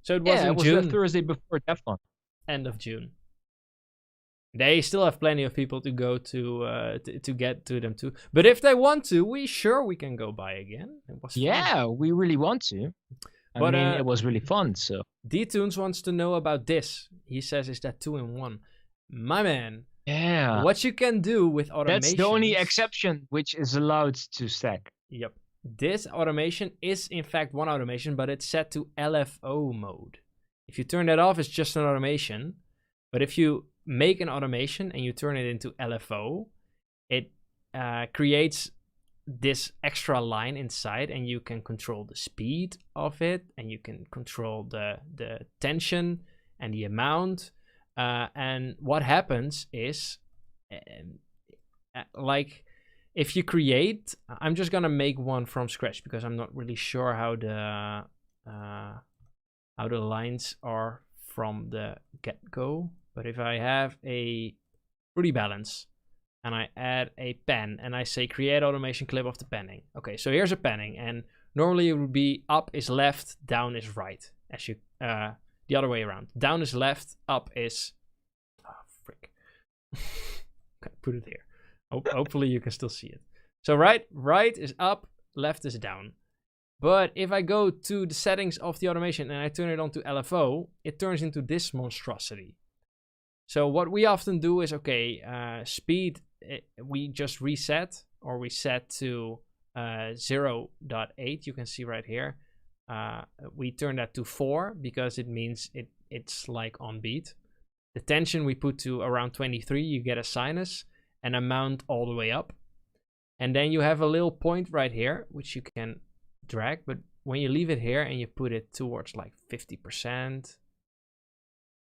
S3: So it was in
S4: It was
S3: June,
S4: the Thursday before DEFCON.
S3: end of June. They still have plenty of people to go to get to them too. But if they want to, we can go by again. It was fun.
S4: Yeah, we really want to.
S3: But,
S4: I mean, it was really fun. So
S3: D-Tunes wants to know about this. He says, is that 2 in 1? My man,
S4: yeah,
S3: what you can do with automation.
S4: that's the only exception which is allowed to stack.
S3: Yep. This automation is in fact one automation, but it's set to LFO mode. If you turn that off, it's just an automation. But if you make an automation and you turn it into LFO, it creates this extra line inside, and you can control the speed of it, and you can control the tension and the amount. And what happens is, like, if you create, I'm just gonna make one from scratch because I'm not really sure how the lines are from the get-go. But if I have a fruity balance, and I add a pen, and I say create automation clip of the panning. Okay, so here's a panning, and normally it would be up is left, down is right, as you the other way around. Down is left, up is frick. Okay, put it here. Hopefully you can still see it. So right is up, left is down. But if I go to the settings of the automation and I turn it on to LFO, it turns into this monstrosity. So what we often do is, okay, speed, we just reset, or we set to 0.8, you can see right here. We turn that to 4 because it means it's like on beat. The tension we put to around 23, you get a sinus, and amount all the way up. And then you have a little point right here, which you can drag, but when you leave it here and you put it towards like 50%,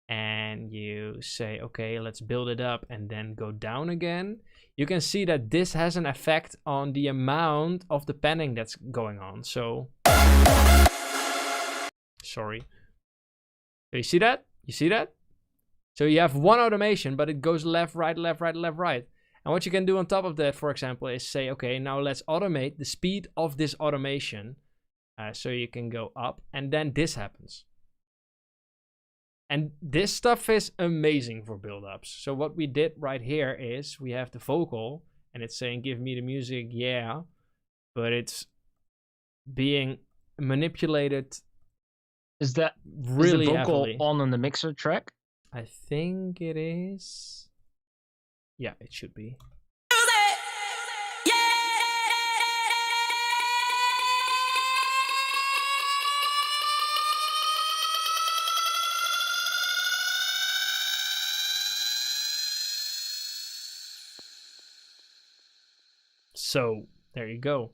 S3: and you say, okay, let's build it up and then go down again, you can see that this has an effect on the amount of the panning that's going on. So, sorry. So you see that? You see that? So you have one automation, but it goes left, right, left, right, left, right. And what you can do on top of that, for example, is say, okay, now let's automate the speed of this automation. So you can go up, and then this happens. And this stuff is amazing for build-ups. So what we did right here is we have the vocal, and it's saying, give me the music, yeah. But it's being manipulated.
S4: Is that
S3: really
S4: the vocal
S3: heavily
S4: on the mixer track?
S3: I think it is. Yeah, it should be. So there you go.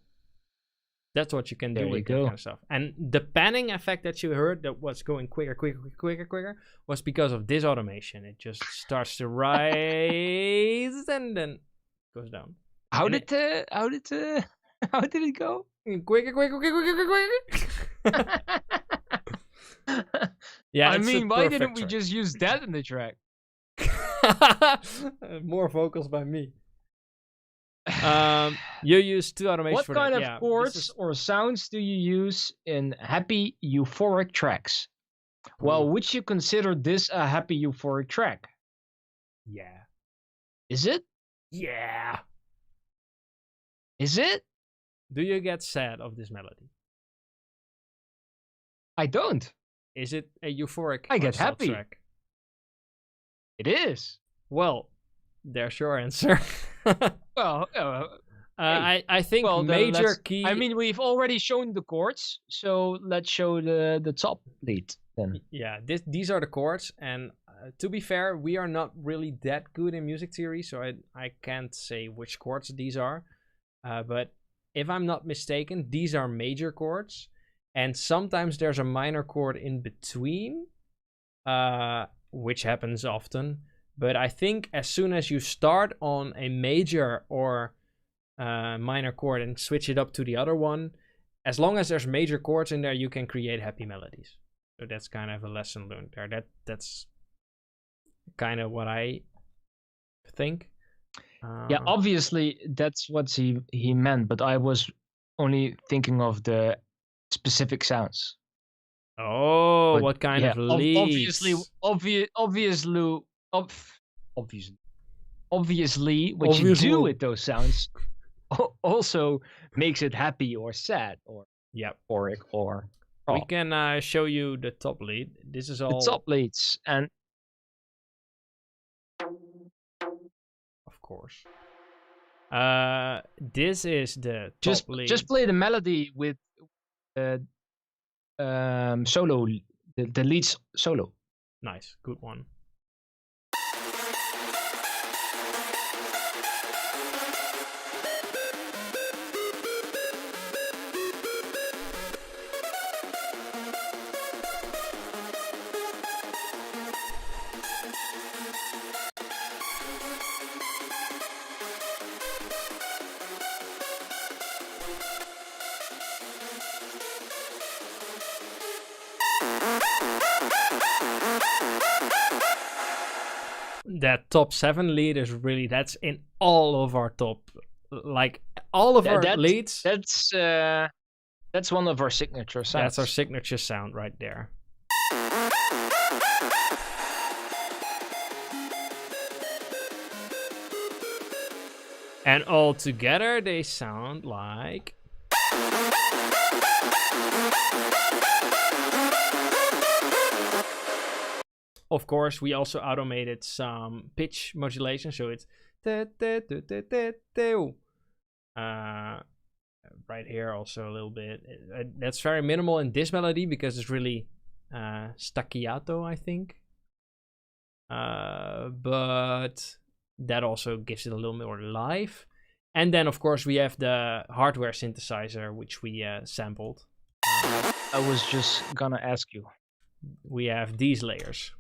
S3: That's what you can do with that kind of stuff. And the panning effect that you heard that was going quicker was because of this automation. It just starts to rise and then goes down.
S4: How did it go?
S3: Quicker. Yeah,
S4: I mean, why didn't we just use that in the track?
S3: More vocals by me. You use two automations.
S4: What
S3: for
S4: kind
S3: that.
S4: of chords or sounds do you use in happy euphoric tracks? Well, would you consider this a happy euphoric track?
S3: Yeah.
S4: Is it?
S3: Yeah.
S4: Is it?
S3: Do you get sad of this melody?
S4: I don't.
S3: Is it a euphoric?
S4: I get happy.
S3: Track?
S4: It is.
S3: Well, there's your answer.
S4: Well,
S3: I think major key.
S4: I mean, we've already shown the chords, so let's show the top lead then.
S3: Yeah, these are the chords, and to be fair, we are not really that good in music theory, so I can't say which chords these are. But if I'm not mistaken, these are major chords, and sometimes there's a minor chord in between, which happens often. But I think as soon as you start on a major or minor chord and switch it up to the other one, as long as there's major chords in there, you can create happy melodies. So that's kind of a lesson learned there. That's kind of what I think.
S4: Yeah, obviously that's what he meant, but I was only thinking of the specific sounds.
S3: Oh, but, what kind of leads?
S4: Obviously, what you do with those sounds also makes it happy or sad or euphoric or.
S3: We can show you the top lead. This is all
S4: the top leads, and
S3: of course, this is the top lead.
S4: Just play the melody with solo, the leads solo.
S3: Nice, good one. that top 7 lead is really, that's in all of our top, like all of our leads.
S4: That's one of our signature sounds.
S3: That's our signature sound right there. And all together they sound like. Of course, we also automated some pitch modulation, so it's right here also a little bit. That's very minimal in this melody because it's really staccato, I think. But that also gives it a little more life. And then, of course, we have the hardware synthesizer, which we sampled.
S4: I was just gonna ask you.
S3: We have these layers.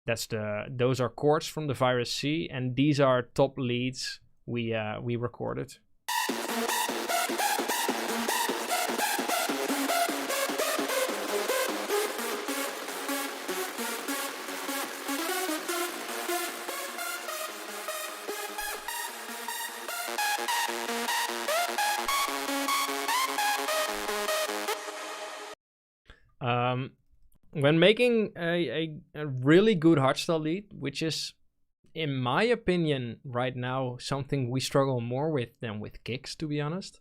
S3: Those are chords from the Virus C, and these are top leads we recorded. When making a really good hardstyle lead, which is, in my opinion, right now something we struggle more with than with kicks, to be honest.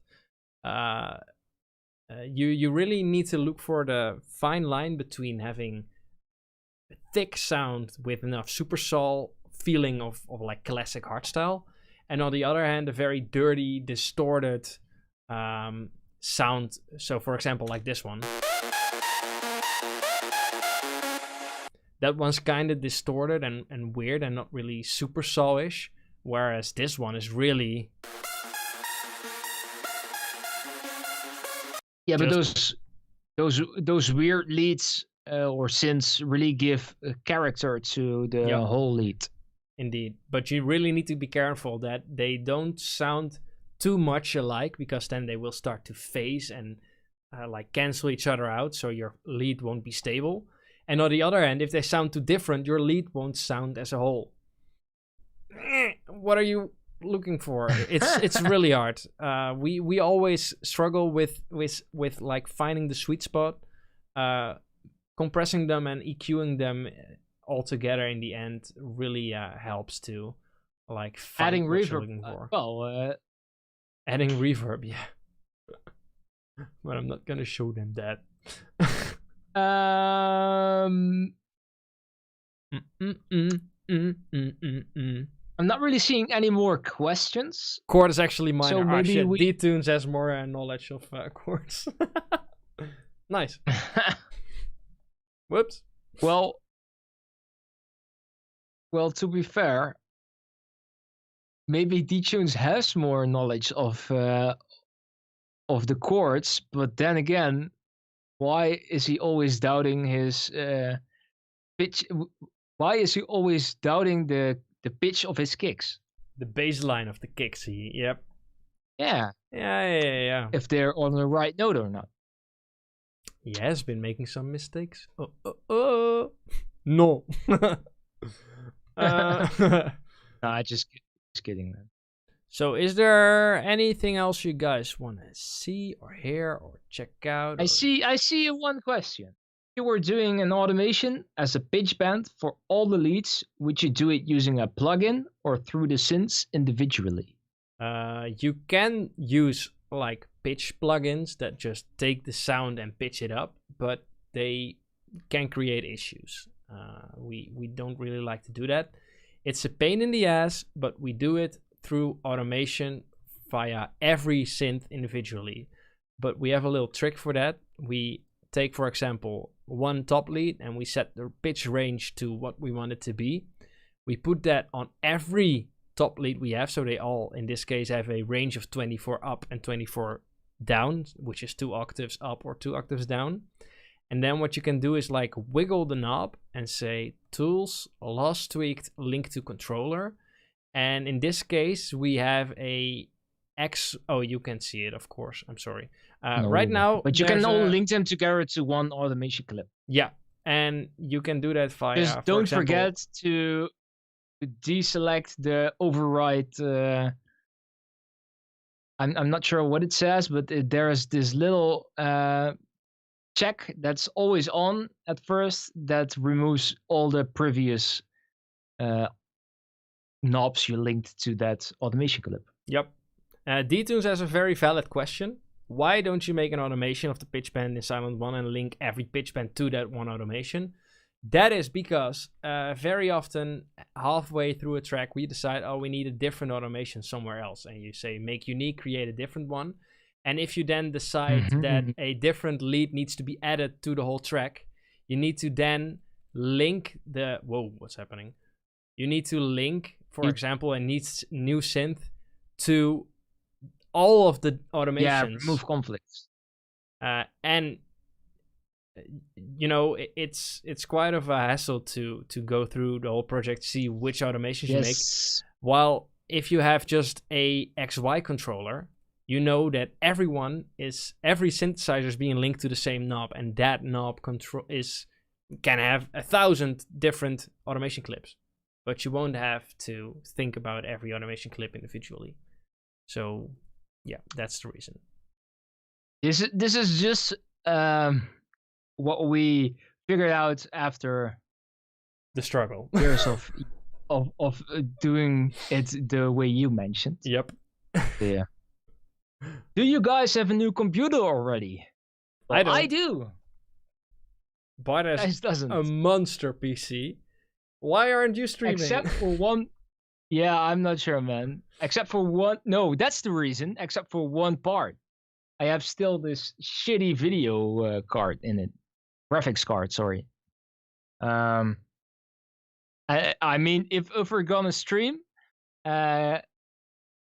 S3: You really need to look for the fine line between having a thick sound with enough super sol feeling of like classic hardstyle, and on the other hand, a very dirty, distorted sound. So, for example, like this one. That one's kind of distorted and weird and not really super sol-ish, whereas this one is really...
S4: Yeah, but those weird leads or synths really give a character to the whole lead.
S3: Indeed, but you really need to be careful that they don't sound too much alike, because then they will start to phase and like cancel each other out, so your lead won't be stable. And on the other hand, if they sound too different, your lead won't sound as a whole. What are you looking for? It's really hard. We always struggle with like finding the sweet spot, compressing them and EQing them all together. In the end, really helps to like find
S4: adding
S3: what you're
S4: reverb.
S3: looking for. Adding reverb, yeah. But I'm not gonna show them that.
S4: I'm not really seeing any more questions.
S3: Chord is actually minor.
S4: So maybe
S3: D-Tunes has more knowledge of chords. Nice. Whoops.
S4: Well, to be fair, maybe D-Tunes has more knowledge of the chords, but then again, why is he always doubting his pitch? Why is he always doubting the pitch of his kicks?
S3: The baseline of the kicks, yep.
S4: Yeah.
S3: Yeah.
S4: If they're on the right note or not.
S3: He has been making some mistakes. No.
S4: Just kidding, man.
S3: So is there anything else you guys want to see or hear or check out?
S4: I see one question. If you were doing an automation as a pitch band for all the leads, would you do it using a plugin or through the synths individually?
S3: You can use like pitch plugins that just take the sound and pitch it up, but they can create issues. We don't really like to do that. It's a pain in the ass, but we do it through automation via every synth individually. But we have a little trick for that. We take, for example, one top lead and we set the pitch range to what we want it to be. We put that on every top lead we have, so they all, in this case, have a range of 24 up and 24 down, which is 2 octaves up or 2 octaves down. And then what you can do is like wiggle the knob and say tools, loss tweaked, link to controller. And in this case, we have a you can see it, of course. I'm sorry.
S4: No,
S3: right now,
S4: but you can
S3: there's
S4: all
S3: a-
S4: link them together to one automation clip.
S3: Yeah, and you can do that via.
S4: Just
S3: for
S4: don't
S3: example-
S4: forget to deselect the override. I'm not sure what it says, but there is this little check that's always on at first that removes all the previous knobs you linked to that automation clip.
S3: Yep. D-Tunes has a very valid question. Why don't you make an automation of the pitch bend in Silent 1 and link every pitch bend to that one automation? That is because very often, halfway through a track, we decide, we need a different automation somewhere else. And you say, make unique, create a different one. And if you then decide that a different lead needs to be added to the whole track, you need to then link the... Whoa, what's happening? You need to link, for example, a new synth to all of the automations.
S4: Yeah, remove conflicts.
S3: And it's quite of a hassle to go through the whole project, see which automations you make. While if you have just a XY controller, you know that every synthesizer is being linked to the same knob, and that knob can have 1,000 different automation clips, but you won't have to think about every automation clip individually. So yeah, that's the reason.
S4: This is just what we figured out after
S3: The struggle.
S4: years of doing it the way you mentioned.
S3: Yep.
S4: Yeah. Do you guys have a new computer already?
S3: I don't.
S4: I do.
S3: Bart has
S4: Guys doesn't.
S3: a monster PC. Why aren't you streaming?
S4: Except for one. Yeah, I'm not sure, man. Except for one. No, that's the reason. Except for one part. I have still this shitty video card in it. Graphics card, sorry. I mean, if we're gonna stream, and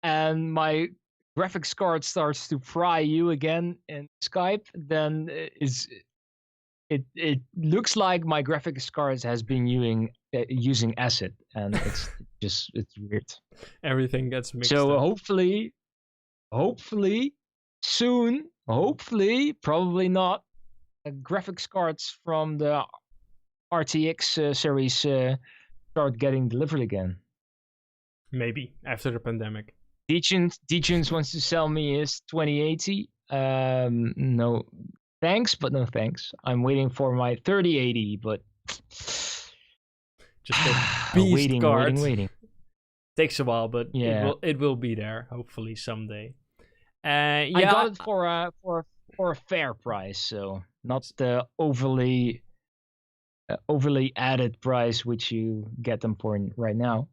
S4: my graphics card starts to fry you again in Skype, then it looks like my graphics card has been using acid, and it's weird.
S3: Everything gets mixed
S4: So
S3: up.
S4: hopefully soon, probably not, graphics cards from the RTX series start getting delivered again.
S3: Maybe after the pandemic.
S4: D-Tunes wants to sell me his 2080. No thanks, but no thanks. I'm waiting for my 3080, but
S3: Just a beast card.
S4: waiting.
S3: Takes a while, but
S4: Yeah.
S3: it will be there hopefully someday.
S4: I got it for a fair price, so not the overly added price which you get them for right now.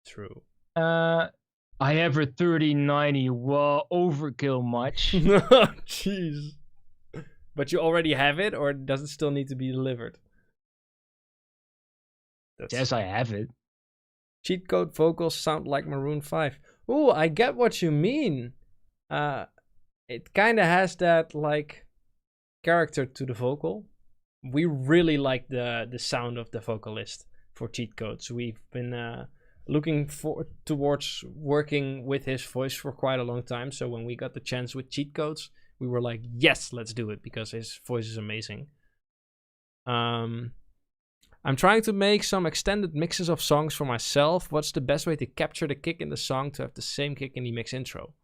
S3: True.
S4: I have a 3090. Well, overkill much.
S3: Jeez. But you already have it, or does it still need to be delivered?
S4: Yes, I have it.
S3: Cheat code vocals sound like Maroon 5. Ooh, I get what you mean. It kind of has that like character to the vocal. We really like the sound of the vocalist for cheat codes. We've been looking towards working with his voice for quite a long time. So when we got the chance with cheat codes, we were like, yes, let's do it, because his voice is amazing. I'm trying to make some extended mixes of songs for myself. What's the best way to capture the kick in the song to have the same kick in the mix intro?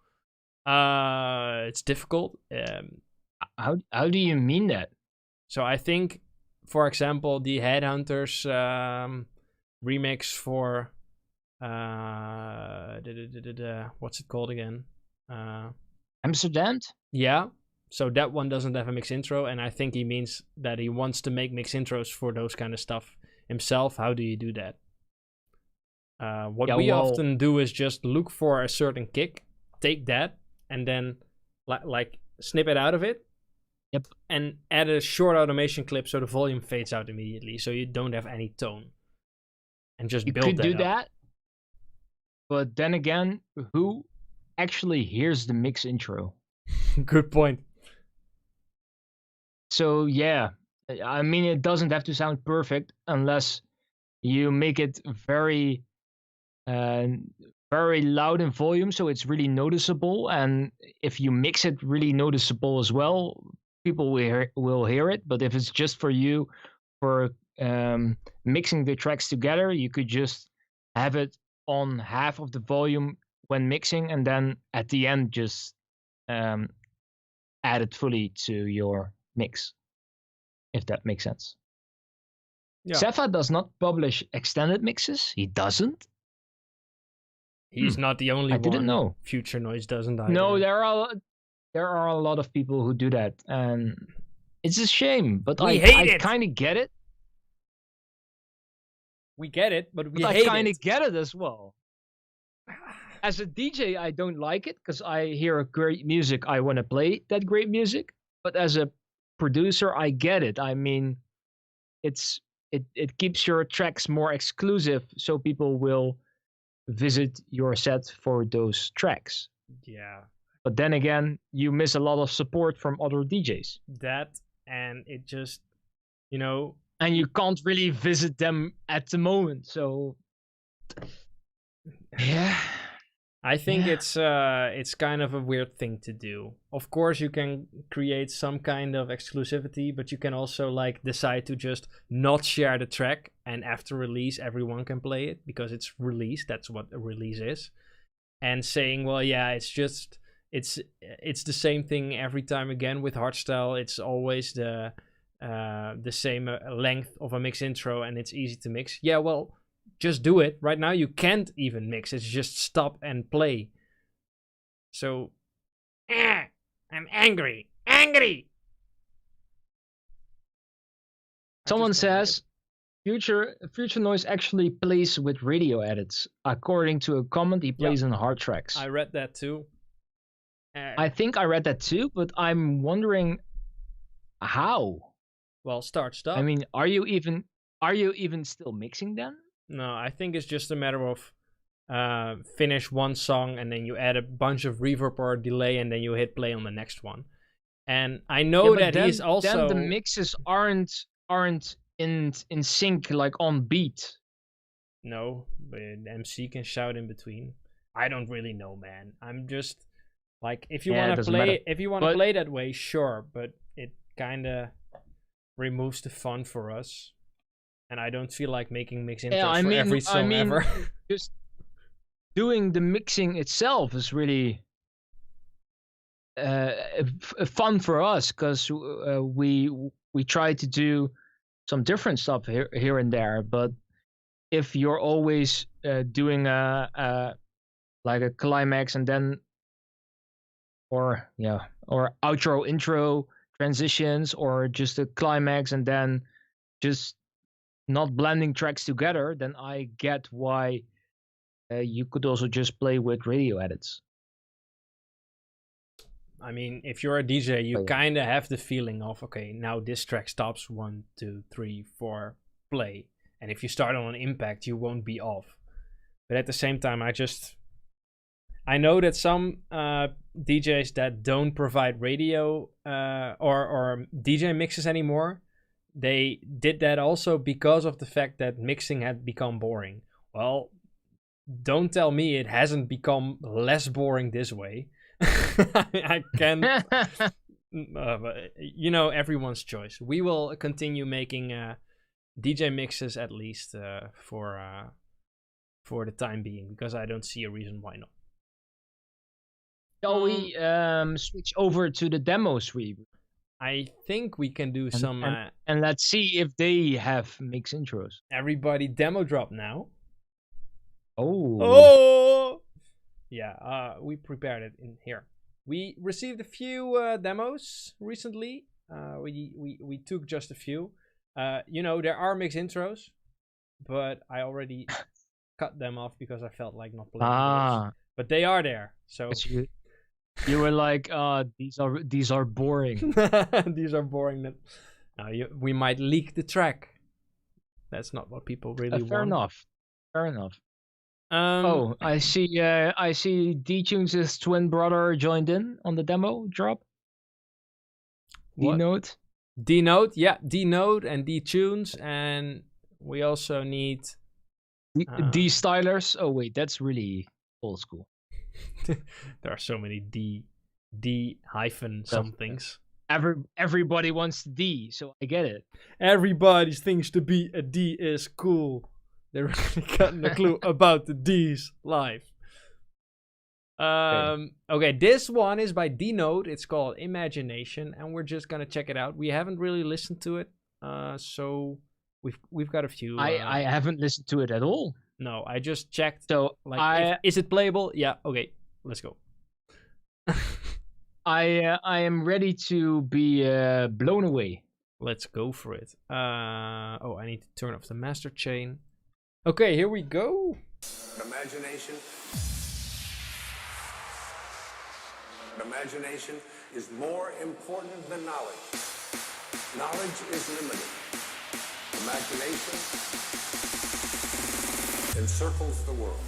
S3: It's difficult.
S4: How do you mean that?
S3: So I think, for example, the Headhunters remix for what's it called again?
S4: Amsterdam?
S3: Yeah. So that one doesn't have a mix intro, and I think he means that he wants to make mix intros for those kind of stuff himself. How do you do that? What we often do is just look for a certain kick, take that, and then like snip it out of it.
S4: Yep.
S3: And add a short automation clip so the volume fades out immediately, so you don't have any tone. And just build that
S4: You could do
S3: up.
S4: that, but then again, who actually hears the mix intro?
S3: Good point.
S4: So yeah, I mean, it doesn't have to sound perfect unless you make it very very loud in volume, so it's really noticeable. And if you mix it really noticeable as well, people will hear it. But if it's just for you, for mixing the tracks together, you could just have it on half of the volume when mixing, and then at the end just add it fully to your mix, if that makes sense.
S3: Yeah.
S4: Sefa does not publish extended mixes. He doesn't.
S3: He's not the only one.
S4: I didn't know.
S3: Future Noise doesn't either.
S4: No, there are a lot of people who do that, and it's a shame. But I kind of get it.
S3: We get it, but we
S4: But
S3: hate
S4: I kind
S3: it.
S4: of get it as well. As a DJ, I don't like it because I hear a great music. I want to play that great music. But as a producer, I get it. I mean, it keeps your tracks more exclusive, so people will visit your set for those tracks.
S3: Yeah.
S4: But then again, you miss a lot of support from other DJs.
S3: That, and it just, you know...
S4: And you can't really visit them at the moment, so... Yeah.
S3: I think it's kind of a weird thing to do. Of course, you can create some kind of exclusivity, but you can also like decide to just not share the track, and after release, everyone can play it because it's released. That's what a release is. And saying, well, yeah, it's the same thing every time again with Hardstyle. It's always the same length of a mix intro, and it's easy to mix. Yeah, well. Just do it. Right now you can't even mix. It's just stop and play. So, I'm angry. Angry!
S4: Someone says, Future Noise actually plays with radio edits. According to a comment, he plays in hard tracks.
S3: I read that too.
S4: I think I read that too, but I'm wondering how.
S3: Well, start.
S4: I mean, are you even still mixing then?
S3: No, I think it's just a matter of finish one song and then you add a bunch of reverb or delay and then you hit play on the next one. And I know that he's also...
S4: Then the mixes aren't in sync, like on beat.
S3: No, but MC can shout in between. I don't really know, man. I'm just like, if you want to play that way, sure, but it kind of removes the fun for us. And I don't feel like making mix intros for every song ever.
S4: Just doing the mixing itself is really fun for us because we try to do some different stuff here and there. But if you're always doing like a climax and then or outro intro transitions, or just a climax and then just not blending tracks together, then I get why you could also just play with radio edits.
S3: I mean, if you're a DJ, you kind of have the feeling of, okay, now this track stops, 1, 2, 3, 4, play. And if you start on an impact, you won't be off. But at the same time, I know that some DJs that don't provide radio or DJ mixes anymore, they did that also because of the fact that mixing had become boring. Well, don't tell me it hasn't become less boring this way. I can, everyone's choice. We will continue making DJ mixes at least for the time being, because I don't see a reason why not.
S4: Shall we switch over to the demos?
S3: I think we can do some...
S4: And let's see if they have mix intros.
S3: Everybody Demodrop Now.
S4: Oh!
S3: Yeah, we prepared it in here. We received a few demos recently. We took just a few. There are mix intros, but I already cut them off because I felt like not playing those. But they are there, so...
S4: You were like, these are boring.
S3: These are boring. We might leak the track. That's not what people really want.
S4: Fair enough. I see D-Tunes' twin brother joined in on the demo drop. D-Note?
S3: D-Note, yeah. D-Note and D-Tunes, and we also need...
S4: D-Stylers. Oh wait, that's really old school.
S3: There are so many D hyphen somethings.
S4: Everybody wants D, so I get it.
S3: Everybody thinks to be a D is cool. They're really gotten a clue about the D's life. Okay, this one is by D-Note. It's called Imagination, and we're just gonna check it out. We haven't really listened to it, so we've got a few.
S4: I haven't listened to it at all.
S3: No, I just checked.
S4: So
S3: is it playable? Yeah. Okay, let's go.
S4: I am ready to be blown away.
S3: Let's go for it. I need to turn off the master chain. Okay, here we go.
S6: Imagination. Imagination is more important than knowledge. Knowledge is limited. Imagination encircles the world.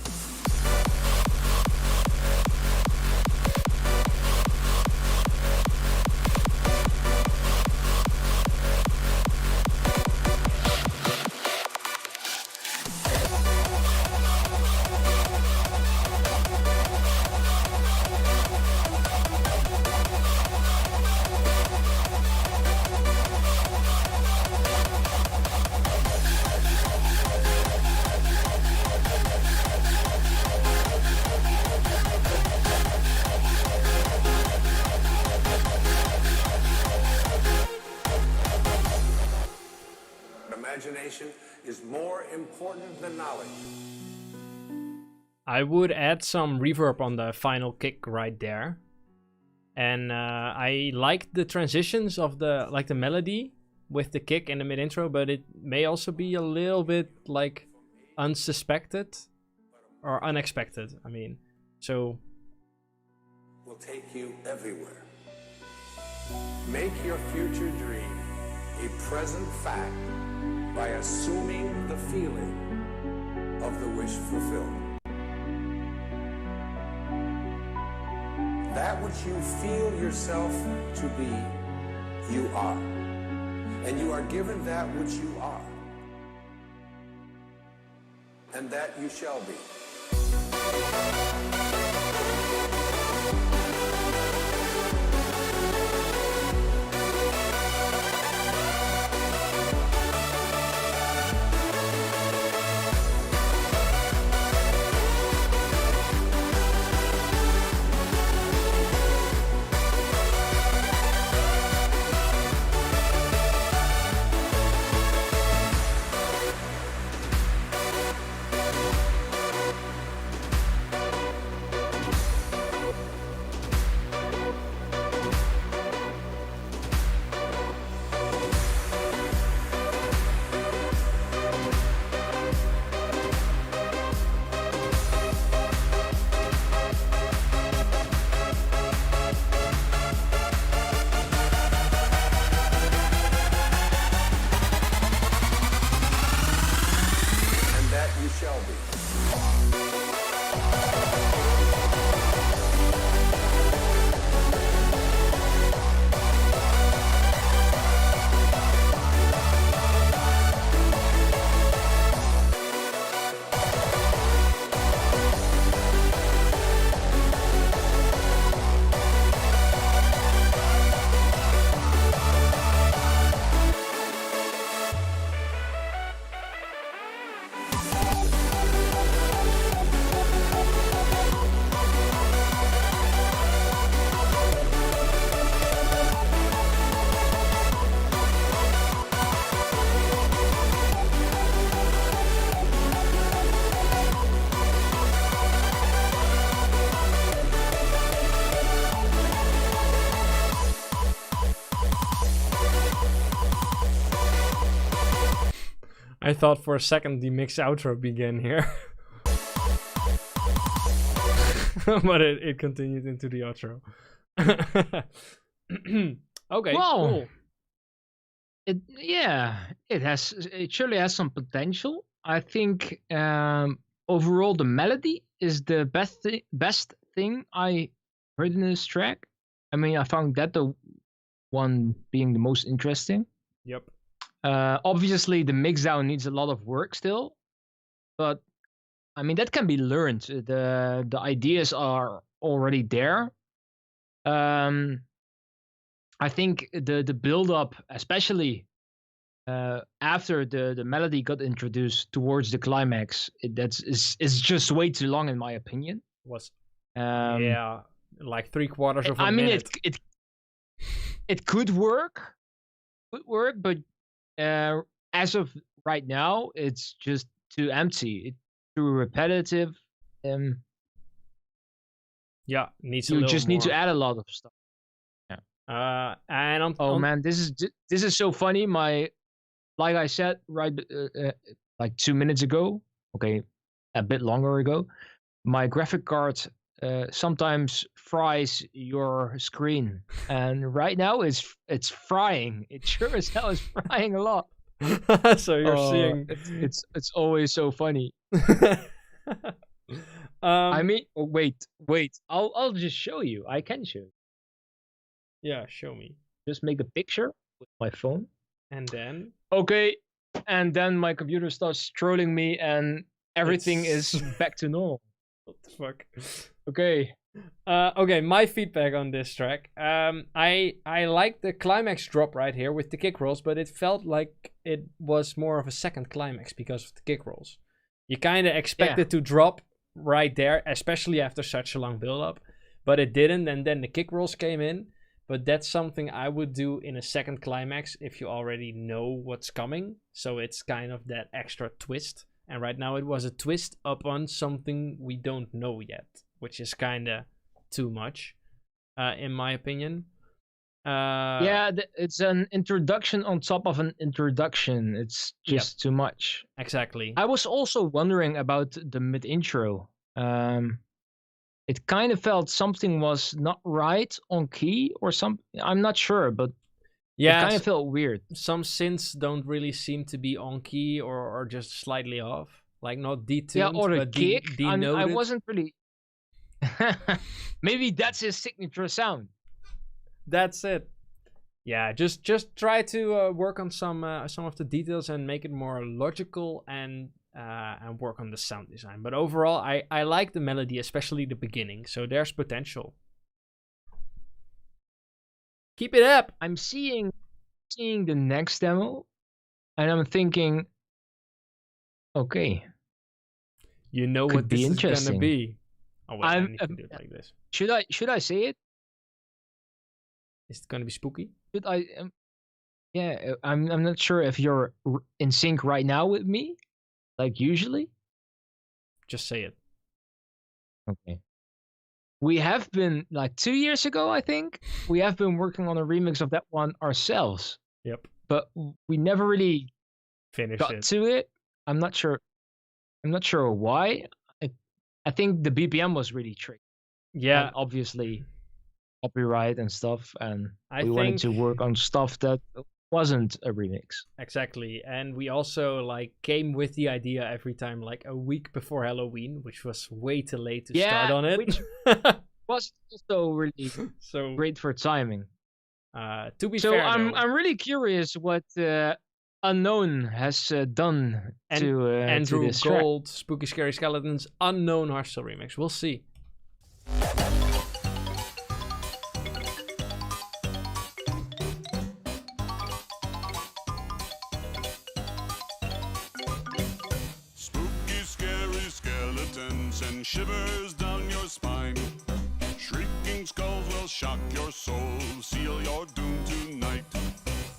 S6: Imagination is more important than knowledge.
S3: I would add some reverb on the final kick right there. And I like the transitions of the melody with the kick and the mid intro, but it may also be a little bit like unsuspected or unexpected. I mean, so
S6: Will take you everywhere. Make your future dream a present fact by assuming the feeling of the wish fulfilled. That which you feel yourself to be, you are. And you are given that which you are. And that you shall be. Shall be.
S3: I thought for a second the mix outro began here. But it continued into the outro. Okay,
S4: Well,
S3: cool.
S4: It surely has some potential. I think overall the melody is the best thing I heard in this track. I mean, I found that the one being the most interesting.
S3: Yep.
S4: Obviously, the mixdown needs a lot of work still, but I mean, that can be learned. The ideas are already there. I think the build up, especially after the melody got introduced towards the climax, is just way too long in my opinion.
S3: Was
S4: Um,
S3: like 3/4 of a
S4: I mean,
S3: minute.
S4: it could work, but as of right now, it's just too empty. It's too repetitive.
S3: Yeah, needs a
S4: You
S3: little
S4: just need to
S3: more.
S4: add a lot of stuff.
S3: And
S4: Oh man, this is so funny. Like I said like 2 minutes ago. Okay, a bit longer ago. My graphic card sometimes fries your screen, and right now it's frying. It sure as hell is frying a lot.
S3: so you're seeing.
S4: It's always so funny. I mean, wait. I'll just show you. I can show you.
S3: Yeah, show me.
S4: Just make a picture with my phone.
S3: And then
S4: Okay, and then my computer starts trolling me, and everything is back to normal.
S3: what the fuck?
S4: Okay.
S3: Okay, my feedback on this track. I like the climax drop right here with the kick rolls, but it felt like it was more of a second climax because of the kick rolls. You kind of expect it to drop right there, especially after such a long build up, but it didn't, and then the kick rolls came in. But that's something I would do in a second climax if you already know what's coming. So it's kind of that extra twist. And right now it was a twist upon something we don't know yet, which is kind of too much, in my opinion.
S4: It's an introduction on top of an introduction. It's just too much.
S3: Exactly.
S4: I was also wondering about the mid intro. It kind of felt something was not right on key or something. I'm not sure, but it kind of felt weird.
S3: Some synths don't really seem to be on key or just slightly off. Like not detuned,
S4: Yeah, or a
S3: but
S4: kick. I
S3: denoted.
S4: wasn't really. Maybe that's his signature sound.
S3: That's it. Yeah, just try to work on some of the details and make it more logical and work on the sound design. But overall, I like the melody, especially the beginning. So there's potential. Keep it up.
S4: I'm seeing the next demo, and I'm thinking, okay,
S3: you know
S4: could
S3: what
S4: be
S3: this is
S4: interesting.
S3: gonna be. Oh wait, I need to do it like this.
S4: Should I say it?
S3: Is it gonna be spooky?
S4: Should I? Yeah, I'm not sure if you're in sync right now with me, like usually.
S3: Just say it.
S4: Okay. We have been, like 2 years ago, I think, we have been working on a remix of that one ourselves.
S3: Yep.
S4: But we never really
S3: Finish
S4: got
S3: it.
S4: to it. I'm not sure why. I think the BPM was really tricky.
S3: Yeah.
S4: And obviously copyright and stuff, and
S3: I
S4: wanted to
S3: think-
S4: work on stuff that wasn't a remix.
S3: Exactly. And we also like came with the idea every time like a week before Halloween, which was way too late to start on it.
S4: Which was also really
S3: so
S4: great for timing.
S3: to be
S4: So
S3: fair,
S4: I'm
S3: though,
S4: really curious what Unknown has done to
S3: Andrew
S4: this track.
S3: Gold, Spooky Scary Skeletons, Unknown Hardstyle remix. We'll see.
S1: Spooky, scary skeletons and shivers down your spine. Shrieking skulls will shock your soul, seal your doom tonight.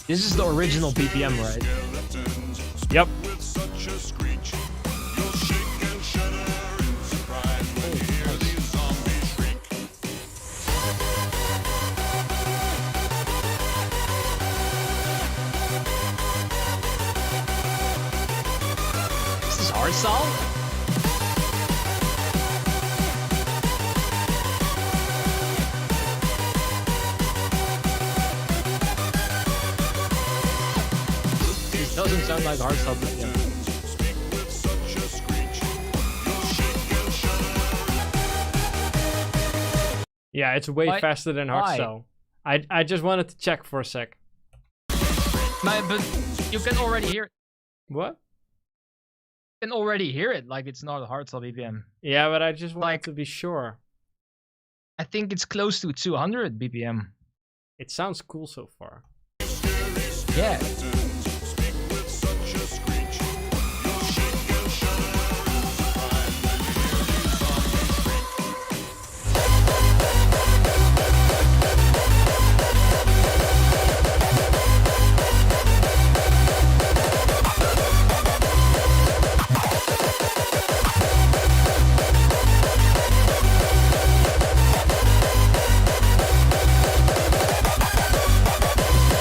S4: This is the original BPM, right?
S1: Skeletons
S3: Yep.
S1: with such a screech. You'll shake and shudder in surprise when you hear these zombies shriek.
S4: This is Hardstyle? It doesn't sound like Hardstyle BPM.
S1: Speak with such a screech. You'll shake and shudder.
S3: Yeah, it's way
S4: Why-
S3: faster than
S4: why?
S3: Hardstyle. I just wanted to check for a sec.
S4: But you can already hear it.
S3: What?
S4: can already hear it. Like it's not a hardstyle BPM.
S3: Yeah, but I just wanted
S4: Like-
S3: to be sure.
S4: I think it's close to 200 BPM.
S3: It sounds cool so far.
S4: Yeah.
S1: Speak with such a screech. You'll shake and shudder in surprise when you hear these songs shriek.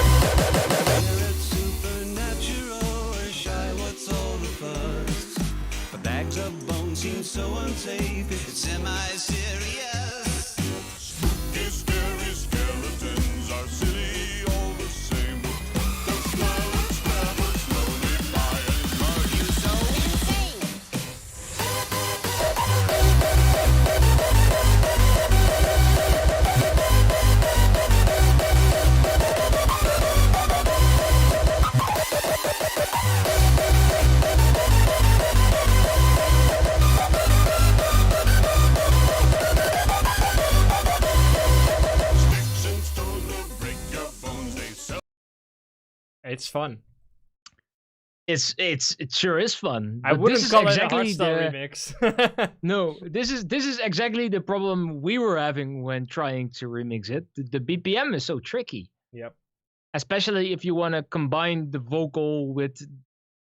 S1: It's supernatural or shy, what's all the fuss? The bags of bones seem so unsafe, it's semi-serious. Spooky, scary skeletons are silly all the same. The smile and stabber slowly by and are you so insane? Sticks and stones will break your bones, they sell.
S3: It's fun.
S4: It sure is fun.
S3: I
S4: but
S3: wouldn't
S4: this is
S3: call
S4: exactly
S3: it a hardstyle remix.
S4: No, this is exactly the problem we were having when trying to remix it. The BPM is so tricky,
S3: Yep.
S4: especially if you want to combine the vocal with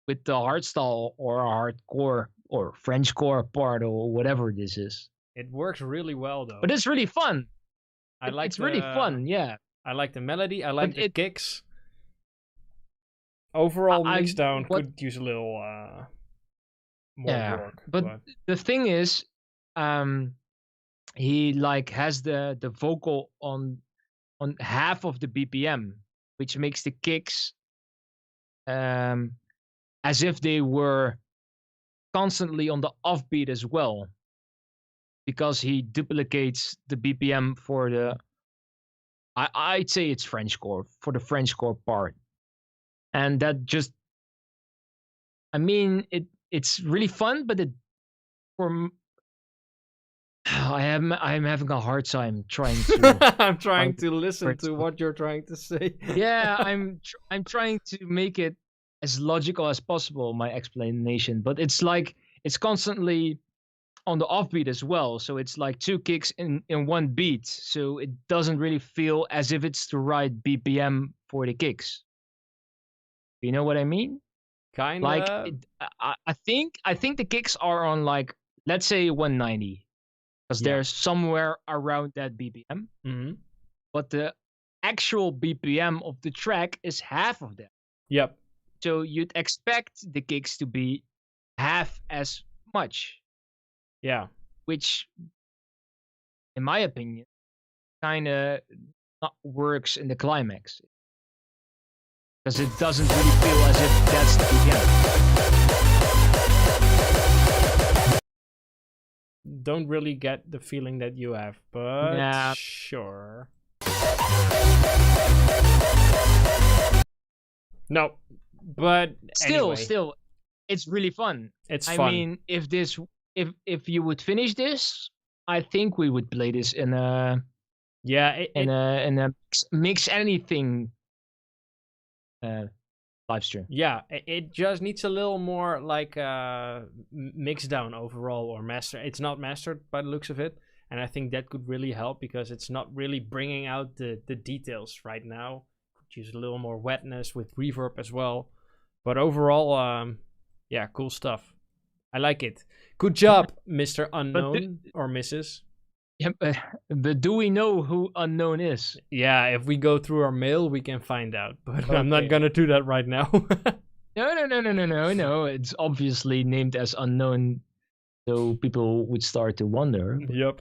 S4: the hardstyle or hardcore or Frenchcore part or whatever this is.
S3: It works really well though.
S4: But it's really fun.
S3: I like
S4: It's really fun, yeah.
S3: I like the melody. I like
S4: But
S3: the
S4: it-
S3: kicks. Overall,
S4: I-
S3: mixdown
S4: what-
S3: could use a little more
S4: Yeah,
S3: work.
S4: but the thing is, he like has the vocal on half of the BPM, which makes the kicks as if they were constantly on the offbeat as well, because he duplicates the BPM for the I'd say it's Frenchcore for the Frenchcore part, and that just I mean it's really fun, but I'm having a hard time trying to
S3: I'm trying
S4: find
S3: to listen
S4: words.
S3: to what you're trying to say.
S4: yeah I'm trying to make it as logical as possible, my explanation, but it's like it's constantly on the offbeat as well, so it's like two kicks in one beat, so it doesn't really feel as if it's the right BPM for the kicks. You know what I mean?
S3: Kind
S4: Like
S3: of.
S4: I think the kicks are on like, let's say 190, because
S3: Yeah.
S4: they're somewhere around that BPM,
S3: Hmm.
S4: but the actual BPM of the track is half of that.
S3: Yep.
S4: So you'd expect the kicks to be half as much,
S3: Yeah.
S4: which, in my opinion, kind of not works in the climax, because it doesn't really feel as if that's the BPM.
S3: Don't really get the feeling that you have, but
S4: Yeah.
S3: sure. No, but anyway,
S4: Still, it's really fun.
S3: it's
S4: I
S3: fun.
S4: mean, if you would finish this, I think we would play this in a
S3: yeah,
S4: in a mix anything live stream.
S3: yeah, it just needs a little more like mix down overall or master. It's not mastered by the looks of it, and I think that could really help because it's not really bringing out the details right now. Could use a little more wetness with reverb as well, but overall, yeah, cool stuff. I like it. Good job, Mr. Unknown or Mrs.
S4: Yeah, but do we know who Unknown is?
S3: Yeah, if we go through our mail, we can find out, but I'm not
S4: Okay.
S3: gonna do that right now.
S4: No. It's obviously named as Unknown, so people would start to wonder.
S3: Yep.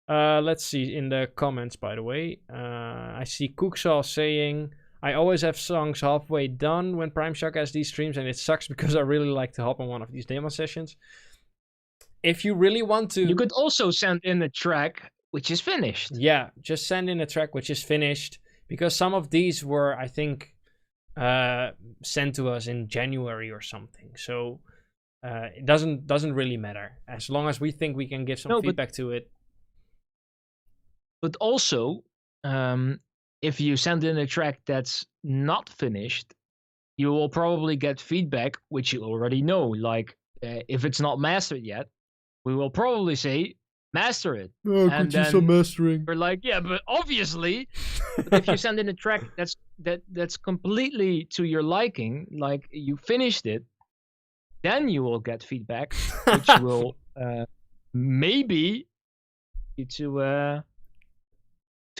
S3: Let's see in the comments, by the way. I see Cooksaw saying, I always have songs halfway done when Primeshock has these streams, and it sucks because I really like to hop on one of these demo sessions. If you really want to...
S4: You could also send in a track which is finished.
S3: Yeah, just send in a track which is finished, because some of these were, I think, sent to us in January or something. So It doesn't really matter as long as we think we can give some feedback to it.
S4: But also, if you send in a track that's not finished, you will probably get feedback which you already know. Like if it's not mastered yet, we will probably say master it.
S3: Oh,
S4: and
S3: could use some mastering.
S4: We're like, yeah, but obviously, but if you send in a track that's completely to your liking, like you finished it, then you will get feedback, which will maybe you to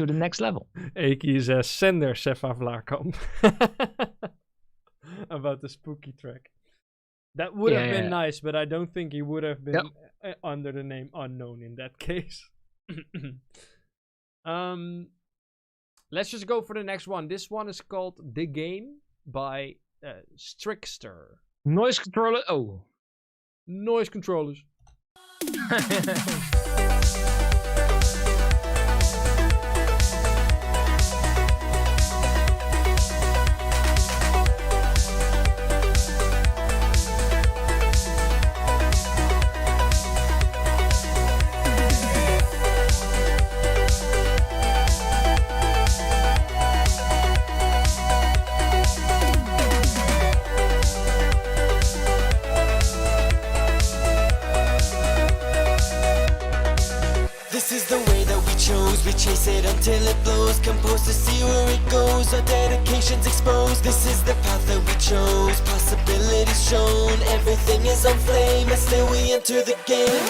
S4: the next level.
S3: Eki says, Sender Sefa Vlaarkamp. About the spooky track. That would have been nice, but I don't think he would have been under the name Unknown in that case. Let's just go for the next one. This one is called The Game by Strixter.
S4: Noise controller. Oh.
S3: Noise controllers.
S7: We chase it until it blows, composed to see where it goes. Our dedication's exposed. This is the path that we chose. Possibilities shown. Everything is on flame, and still we enter the game.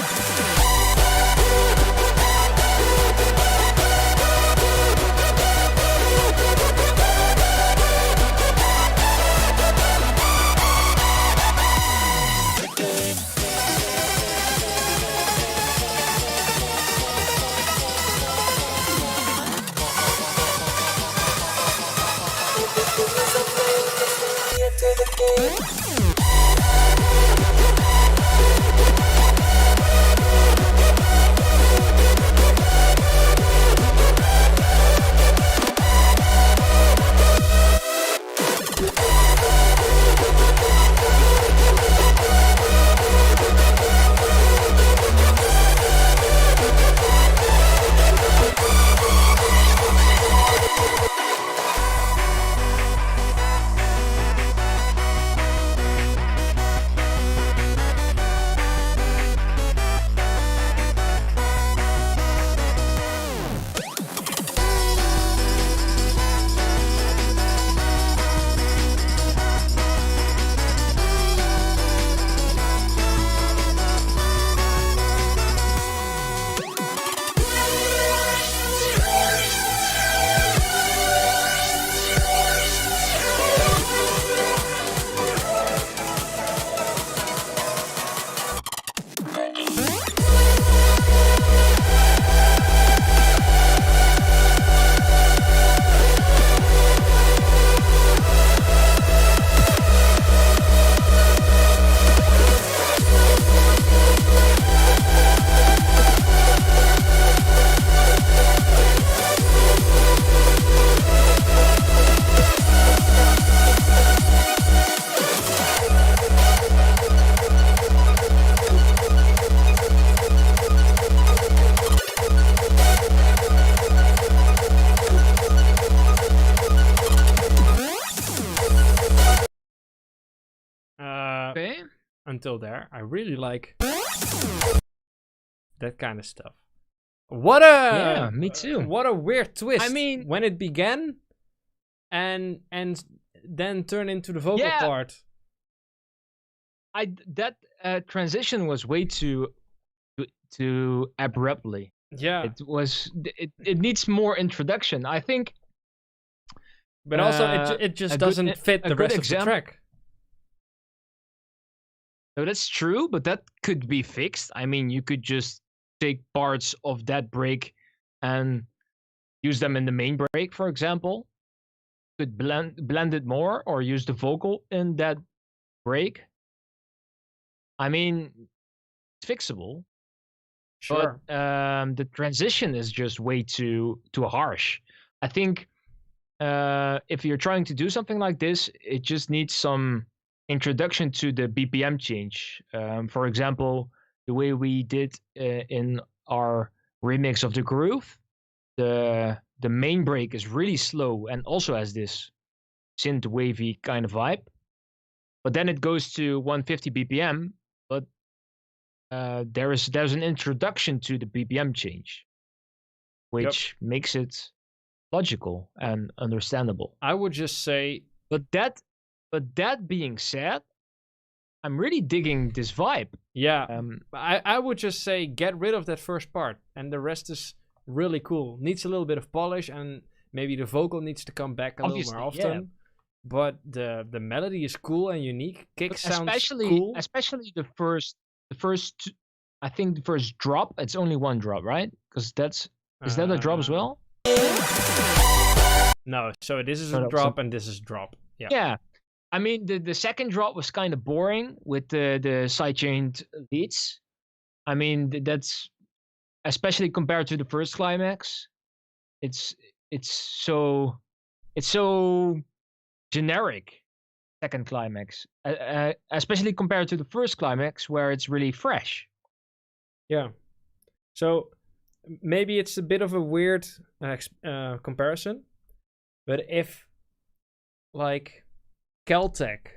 S3: Until there, I really like that kind of stuff. What a
S4: me too.
S3: What a weird twist.
S4: I mean,
S3: when it began and then turned into the vocal part.
S4: That transition was way too abruptly.
S3: Yeah,
S4: it needs more introduction, I think.
S3: But also, it just doesn't fit the rest of the track.
S4: No, that's true, but that could be fixed. I mean, you could just take parts of that break and use them in the main break, for example. Could blend it more, or use the vocal in that break. I mean, it's fixable.
S3: Sure.
S4: But the transition is just way too harsh. I think if you're trying to do something like this, it just needs some introduction to the BPM change. For example, the way we did in our remix of the groove, the main break is really slow and also has this synth wavy kind of vibe. But then it goes to 150 BPM, but there's an introduction to the BPM change, which makes it logical and understandable.
S3: I would just say,
S4: But that being said, I'm really digging this vibe.
S3: yeah, I would just say get rid of that first part, and the rest is really cool. Needs a little bit of polish, and maybe the vocal needs to come back a little more often.
S4: Yeah.
S3: But the melody is cool and unique. Kick
S4: But
S3: sounds
S4: especially
S3: cool.
S4: especially the first I think the first drop, it's only one drop, right? Because is that a drop as well?
S3: No, so this is
S4: No,
S3: a
S4: that's
S3: drop and this is drop. Yeah.
S4: Yeah. I mean the second drop was kind of boring with the sidechained leads. I mean that's especially compared to the first climax. It's so generic, second climax, especially compared to the first climax where it's really fresh.
S3: Yeah. So maybe it's a bit of a weird comparison, but if like Caltech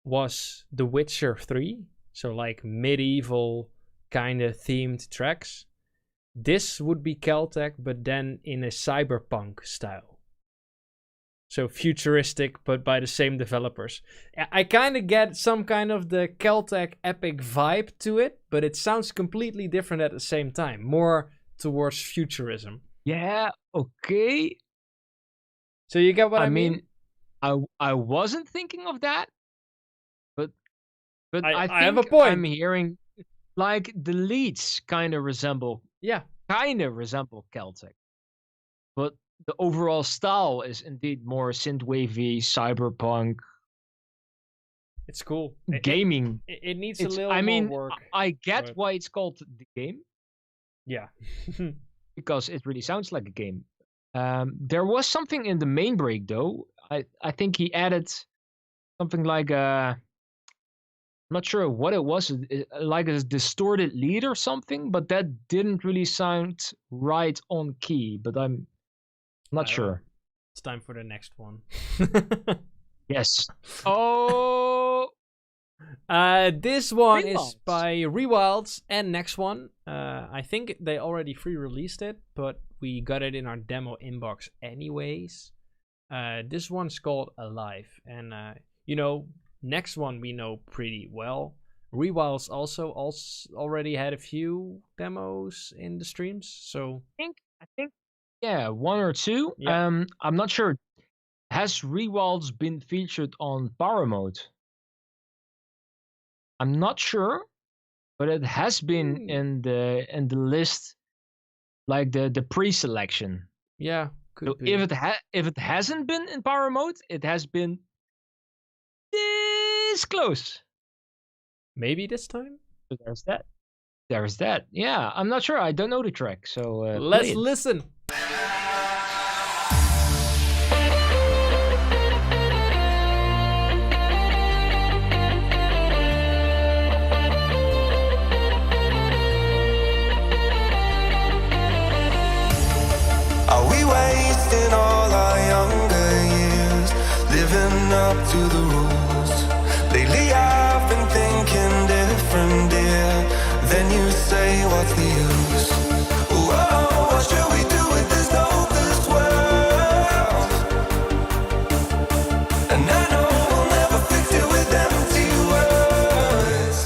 S3: was The Witcher 3, so like medieval kind of themed tracks, this would be Caltech, but then in a cyberpunk style. So futuristic, but by the same developers. I kind of get some kind of the Caltech epic vibe to it, but it sounds completely different at the same time. More towards futurism.
S4: Yeah, okay.
S3: So you get what I mean?
S4: I wasn't thinking of that, but I think
S3: I have a point.
S4: I'm hearing like the leads kind of resemble Celtic, but the overall style is indeed more synthwavy, cyberpunk.
S3: It's cool.
S4: Gaming.
S3: It needs a little more work.
S4: I get
S3: but-
S4: why it's called the game,
S3: Yeah.
S4: because it really sounds like a game. There was something in the main break though. I think he added something like I'm not sure what it was, like a distorted lead or something, but that didn't really sound right on key. But I'm not sure.
S3: It's time for the next one.
S4: Yes. Oh.
S3: This one is
S4: Rewilds.
S3: by Rewilds, and next one, I think they already free-released it, but we got it in our demo inbox anyways. This one's called Alive, and next one we know pretty well. Rewilds also already had a few demos in the streams, so
S4: I think yeah, one or two.
S3: Yeah.
S4: I'm not sure. Has Rewilds been featured on Powermode? I'm not sure, but it has been in the list, like the pre-selection.
S3: yeah, could
S4: So
S3: be.
S4: if it hasn't been in Powermode, it has been this close.
S3: Maybe this time.
S4: So there's that. There's that. Yeah, I'm not sure. I don't know the track, so
S3: Let's
S4: play it.
S3: listen.
S7: Are we wasting all our younger years, living up to the rules? Lately I've been thinking different, dear. Then you say, what's the use? Whoa, what should we do with this hopeless world? And I know we'll never fix it with empty words.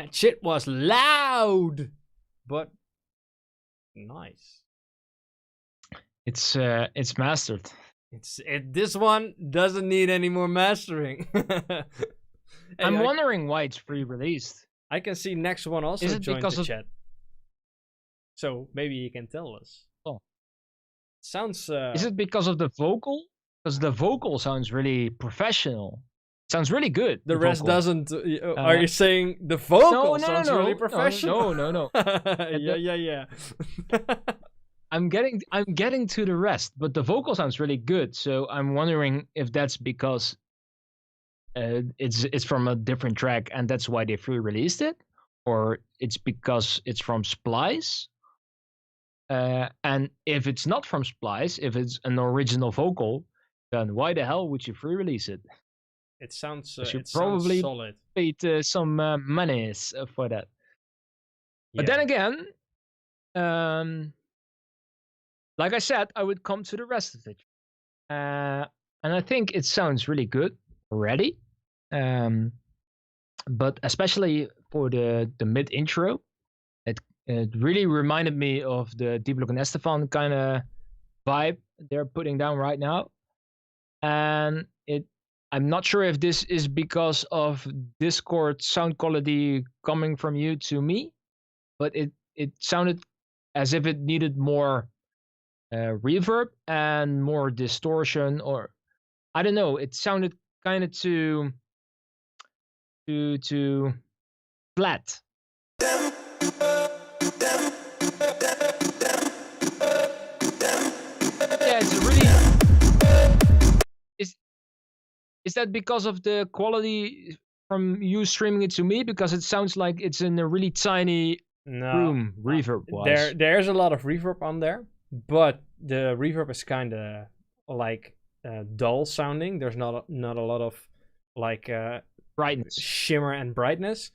S3: That shit was loud, but nice.
S4: It's mastered.
S3: This one doesn't need any more mastering.
S4: I'm wondering why it's pre-released.
S3: I can see next one also
S4: Is it
S3: joined
S4: because
S3: the
S4: of-
S3: chat. So maybe you can tell us.
S4: Oh.
S3: Sounds.
S4: Is it because of the vocal? Because the vocal sounds really professional. Sounds really good.
S3: the rest
S4: vocal.
S3: doesn't? Are you saying the vocal
S4: No,
S3: sounds really professional?
S4: No.
S3: yeah.
S4: I'm getting to the rest, but the vocal sounds really good. So I'm wondering if that's because it's from a different track and that's why they re-released it, or it's because it's from Splice. And if it's not from Splice, if it's an original vocal, then why the hell would you re-release it?
S3: It sounds.
S4: You should
S3: It
S4: probably
S3: sounds solid.
S4: paid some monies for that. But then again, like I said, I would come to the rest of it, and I think it sounds really good already. But especially for the mid intro, it really reminded me of the Deep Look and Estefan kind of vibe they're putting down right now, and I'm not sure if this is because of Discord sound quality coming from you to me, but it sounded as if it needed more reverb and more distortion, or I don't know. It sounded kind of too flat. Yeah, it's really. Is that because of the quality from you streaming it to me? Because it sounds like it's in a really tiny room, reverb-wise.
S3: There's a lot of reverb on there, but the reverb is kind of like dull sounding. There's not a lot of like
S4: brightness,
S3: shimmer and brightness.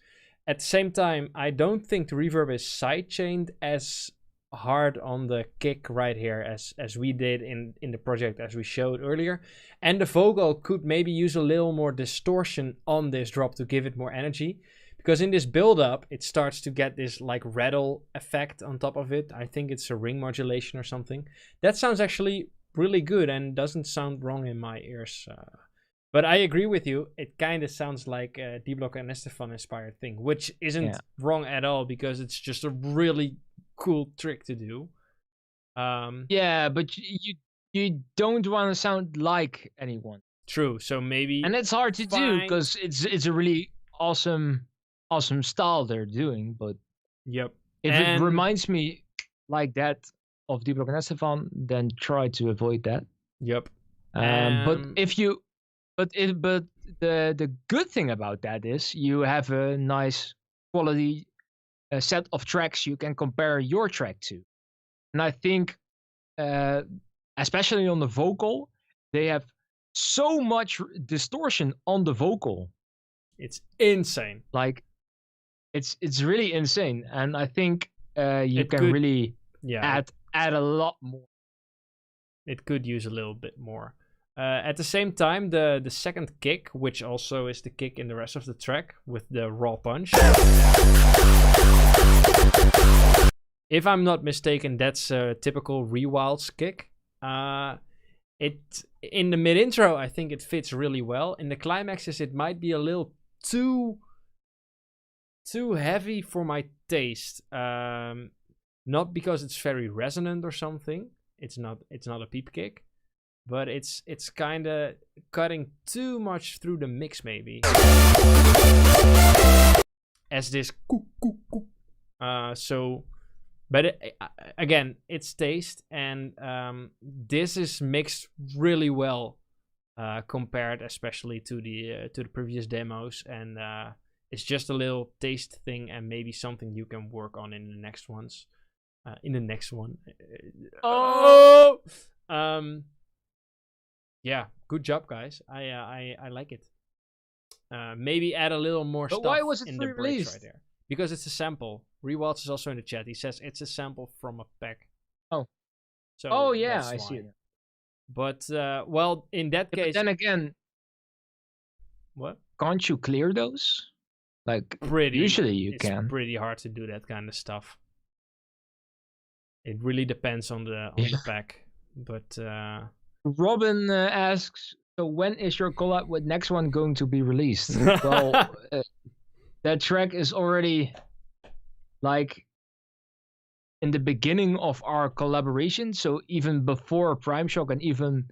S3: At the same time, I don't think the reverb is sidechained as hard on the kick right here as we did in the project, as we showed earlier. And the vocal could maybe use a little more distortion on this drop to give it more energy, because in this build up it starts to get this like rattle effect on top of it. I think it's a ring modulation or something. That sounds actually really good and doesn't sound wrong in my ears. But I agree with you. It kind of sounds like a D-Block and Estefan inspired thing, which isn't wrong at all, because it's just a really cool trick to do.
S4: Yeah, but you don't want to sound like anyone.
S3: True. So maybe,
S4: and it's hard to do because it's a really awesome style they're doing. But
S3: yep,
S4: if it reminds me like that of D-Block and Estefan, then try to avoid that.
S3: Yep.
S4: But if you, but the good thing about that is you have a nice quality set of tracks you can compare your track to. And I think, especially on the vocal, they have so much distortion on the vocal.
S3: It's insane.
S4: Like, it's really insane. And I think you can really add a lot more.
S3: It could use a little bit more. At the same time, the second kick, which also is the kick in the rest of the track with the raw punch. If I'm not mistaken, that's a typical Rewild's kick. It in the mid intro, I think it fits really well. In the climaxes, it might be a little too heavy for my taste. Not because it's very resonant or something. It's not a peep kick. But it's kind of cutting too much through the mix, maybe. As this but again, it's taste, and this is mixed really well compared, especially to the previous demos, and it's just a little taste thing, and maybe something you can work on in the next ones. Yeah, good job, guys. I like it. Maybe add a little more stuff
S4: why was it
S3: in the breaks right there. Because it's a sample. Rewaltz is also in the chat. He says it's a sample from a pack.
S4: Oh.
S3: So
S4: yeah,
S3: I
S4: see it.
S3: But well, in that case.
S4: But then again,
S3: what?
S4: Can't you clear those? Like
S3: Pretty.
S4: usually you
S3: it's
S4: can.
S3: pretty hard to do that kind of stuff. It really depends on the pack, but
S4: Robin asks, so when is your collab with Next One going to be released? Well, that track is already like in the beginning of our collaboration, so even before Primeshock and even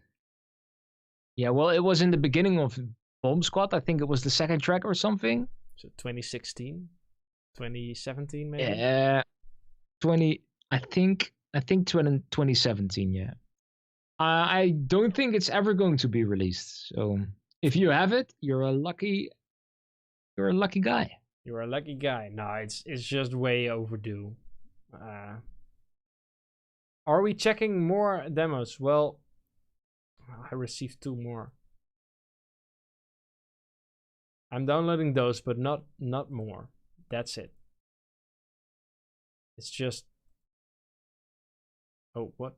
S4: it was in the beginning of Bomb Squad. I think it was the second track or something.
S3: so 2016, 2017 maybe.
S4: Yeah, I think 2017. Yeah, I don't think it's ever going to be released. So if you have it, you're a lucky guy.
S3: You're a lucky guy. No, it's just way overdue. Are we checking more demos? Well, I received 2 more. I'm downloading those, but not more. That's it. It's just. Oh, what?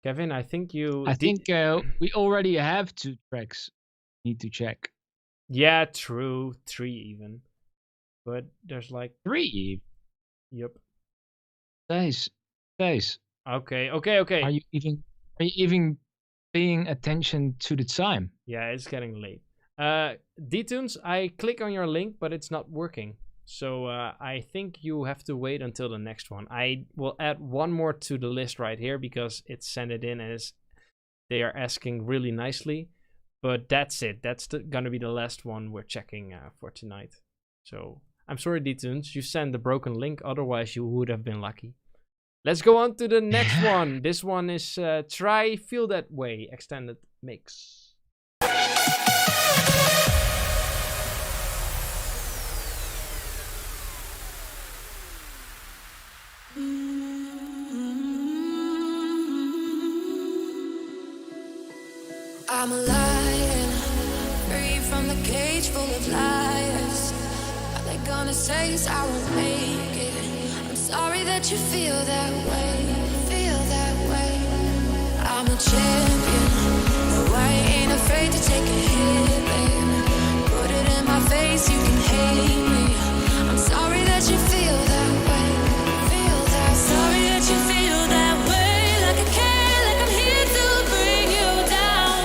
S3: Kevin, I think you.
S4: I think we already have 2 tracks. Need to check.
S3: Yeah, true. 3 even. But there's like
S4: 3.
S3: Yep.
S4: Guys.
S3: Okay.
S4: Are you even paying attention to the time?
S3: Yeah, it's getting late. D-Tunes, I click on your link, but it's not working. So I think you have to wait until the next one. I will add one more to the list right here because it's sent it in and they are asking really nicely. But that's it. That's gonna be the last one we're checking for tonight. So I'm sorry, D-Tunes, you sent the broken link. Otherwise, you would have been lucky. Let's go on to the next one. This one is Try Feel That Way extended mix.
S8: I'm a lion, free from the cage full of liars. All they gonna say is I won't make it. I'm sorry that you feel that way, feel that way. I'm a champion, no, I ain't afraid to take a hit, babe. Put it in my face, you can hate me. I'm sorry that you feel that way, feel that way. Sorry that you feel that way, like I care, like I'm here to bring you down.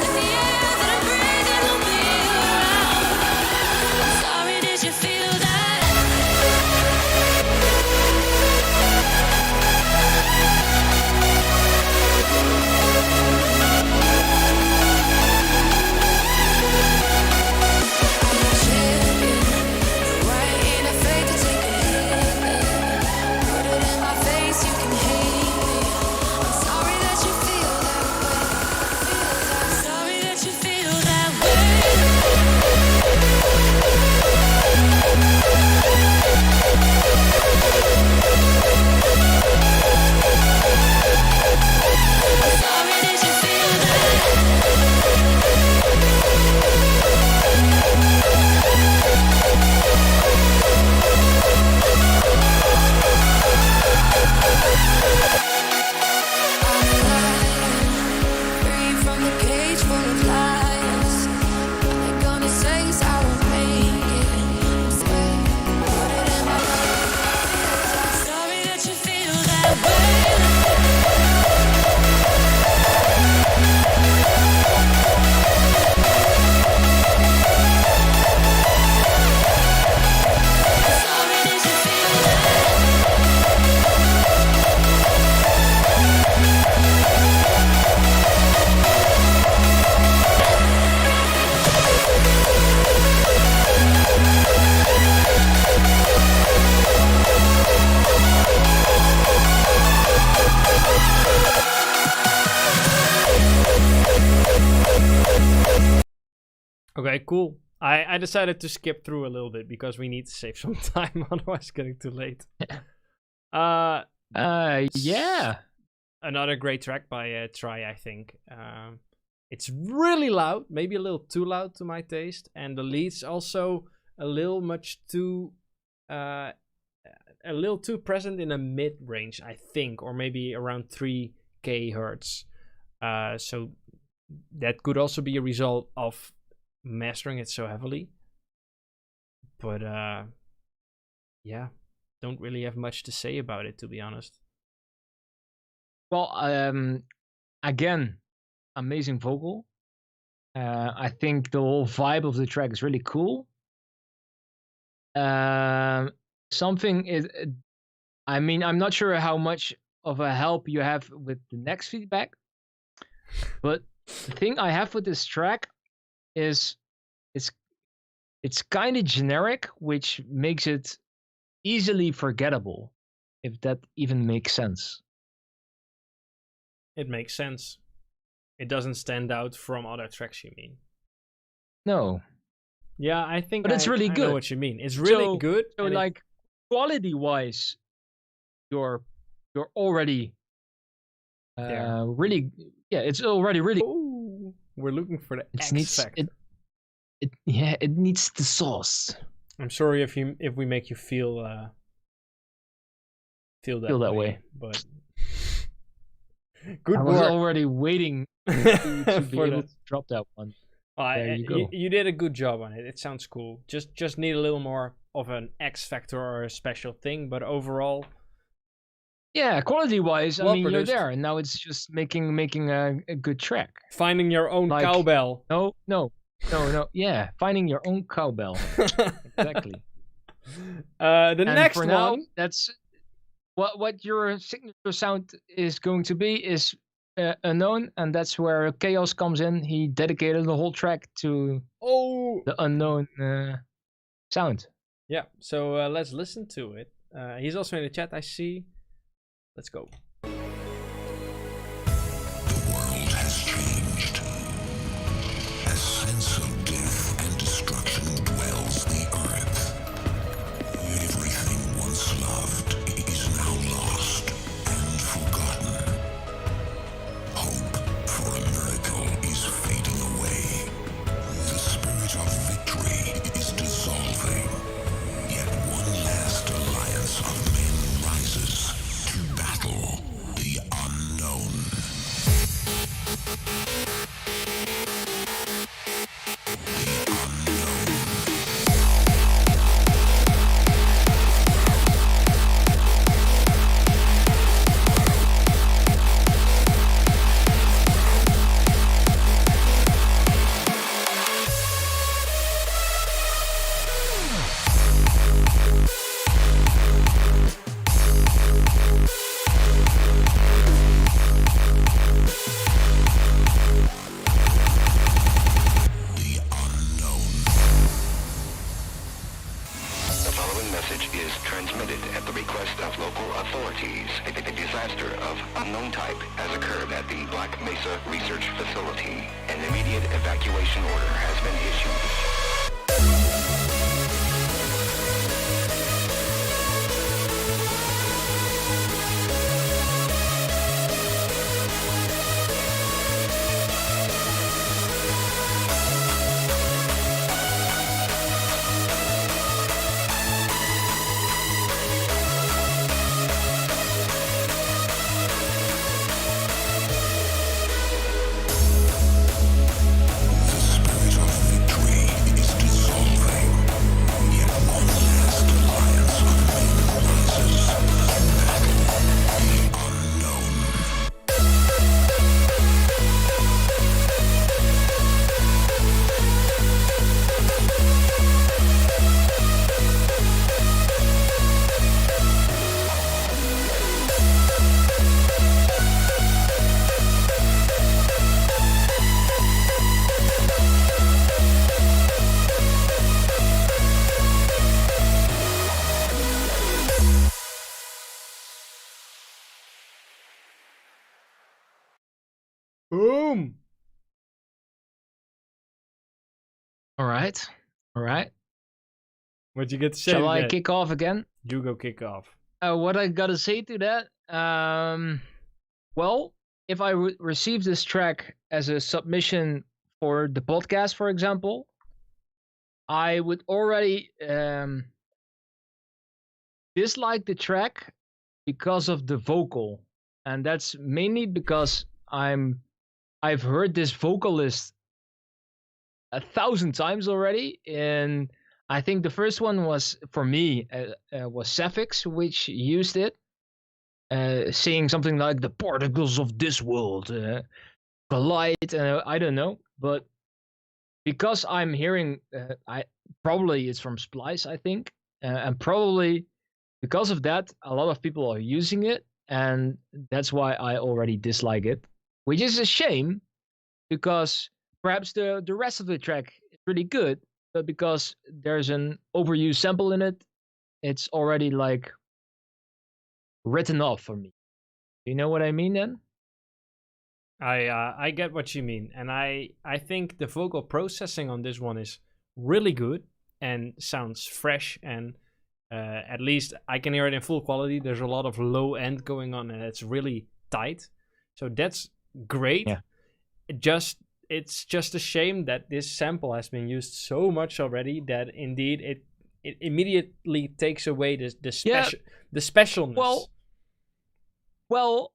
S8: Like the air that I'm breathing will be around. I'm sorry, did you feel that?
S3: Okay, cool. I decided to skip through a little bit because we need to save some time, otherwise it's getting too late.
S4: Yeah.
S3: Another great track by Try, I think. It's really loud, maybe a little too loud to my taste, and the lead's also a little too present in a mid range, I think, or maybe around 3k hertz. So that could also be a result of mastering it so heavily. But yeah, don't really have much to say about it, to be honest.
S4: Well, again, amazing vocal. I think the whole vibe of the track is really cool. Something is, I mean, I'm not sure how much of a help you have with the next feedback, but the thing I have with this track is it's kind of generic, which makes it easily forgettable, if that even makes sense.
S3: It makes sense. It doesn't stand out from other tracks, you mean?
S4: No.
S3: Yeah, I think
S4: But it's really
S3: I
S4: good.
S3: know what you mean. It's really good.
S4: So
S3: and
S4: like quality-wise, you're already
S3: There.
S4: really, yeah, it's already really.
S3: Ooh, we're looking for the
S4: It
S3: X
S4: needs
S3: factor.
S4: it needs the sauce.
S3: I'm sorry if we make you feel that way. But good
S4: I was
S3: work.
S4: already waiting to be
S3: For
S4: able
S3: that.
S4: to drop that one.
S3: There
S4: you go.
S3: You did a good job on it. It sounds cool. Just need a little more of an X factor or a special thing, but overall,
S4: Yeah, quality-wise, I
S3: Well
S4: mean, you're
S3: produced.
S4: there, and now it's just making a good track.
S3: finding your own
S4: Like-
S3: cowbell.
S4: No. Yeah, finding your own cowbell. Exactly.
S3: The
S4: And
S3: next
S4: for
S3: one.
S4: now, that's what your signature sound is going to be is unknown, and that's where Chaos comes in. He dedicated the whole track to
S3: Oh,
S4: the unknown sound.
S3: yeah. So let's listen to it. He's also in the chat, I see. Let's go.
S5: The world has changed. A sense of death and destruction dwells the earth. Everything once loved is now lost and forgotten. Hope for a miracle is fading away. The spirit of victory is dissolving. Yet one last alliance of men rises to battle the unknown. The following message is transmitted at the request of local authorities. A disaster of unknown type has occurred at the Black Mesa Research Facility. An immediate evacuation order has been issued. The spirit of victory is dissolving. Yet one last alliance of men rises to battle the unknown.
S3: Boom.
S4: All right.
S3: What you get to say?
S4: Shall I
S3: Ned?
S4: kick off again?
S3: You go kick off.
S4: What I gotta say to that? Well, if I receive this track as a submission for the podcast, for example, I would already dislike the track because of the vocal, and that's mainly because I'm I've heard this vocalist 1,000 times already, and I think the first one was for me was Sapphics, which used it, saying something like the particles of this world collide. I don't know, but because I'm hearing, I probably it's from Splice, I think, and probably because of that, a lot of people are using it, and that's why I already dislike it, which is a shame, because perhaps the rest of the track is really good, but because there's an overused sample in it, it's already like written off for me. You know what I mean then?
S3: I get what you mean, and I think the vocal processing on this one is really good and sounds fresh, and at least I can hear it in full quality. There's a lot of low end going on, and it's really tight, so that's great.
S4: Yeah.
S3: It's just a shame that this sample has been used so much already that indeed it immediately takes away the specialness.
S4: Well,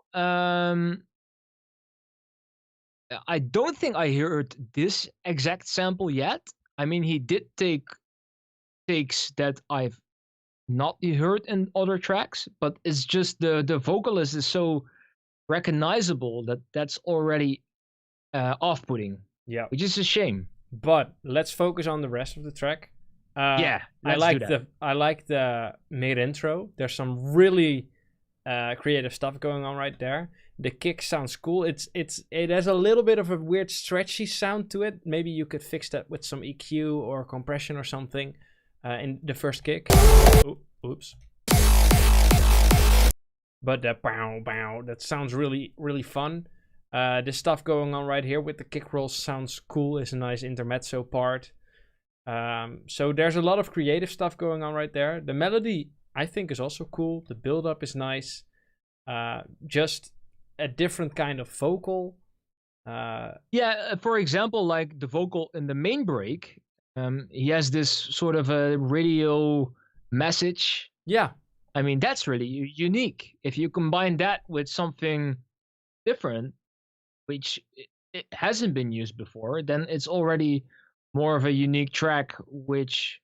S4: I don't think I heard this exact sample yet. I mean, he did take takes that I've not heard in other tracks, but it's just the vocalist is so recognizable that that's already off-putting.
S3: Yeah,
S4: which is a shame.
S3: But let's focus on the rest of the track.
S4: I
S3: like the mid intro. There's some really creative stuff going on right there. The kick sounds cool. It has a little bit of a weird stretchy sound to it. Maybe you could fix that with some EQ or compression or something in the first kick. Oops. But the bow bow, that sounds really, really fun. The stuff going on right here with the kick rolls sounds cool. It's a nice intermezzo part. So there's a lot of creative stuff going on right there. The melody, I think, is also cool. The build-up is nice. Just a different kind of vocal.
S4: For example, like the vocal in the main break, he has this sort of a radio message.
S3: Yeah.
S4: I mean, that's really unique. If you combine that with something different, which it hasn't been used before, then it's already more of a unique track, which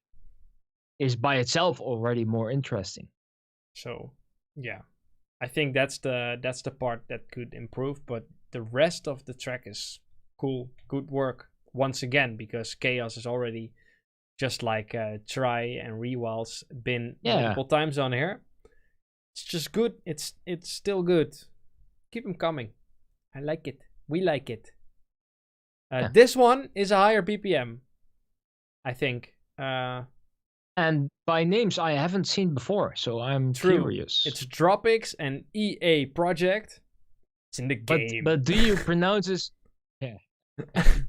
S4: is by itself already more interesting.
S3: So, yeah, I think that's the part that could improve, but the rest of the track is cool, good work once again, because Chaos is already just like Try and Rewal's been multiple times on here. It's just good. It's still good. Keep them coming. I like it. We like it. This one is a higher BPM, I think.
S4: And by names I haven't seen before, so I'm curious.
S3: It's Dropix and EA Project. It's in the game.
S4: But do you pronounce this? Yeah.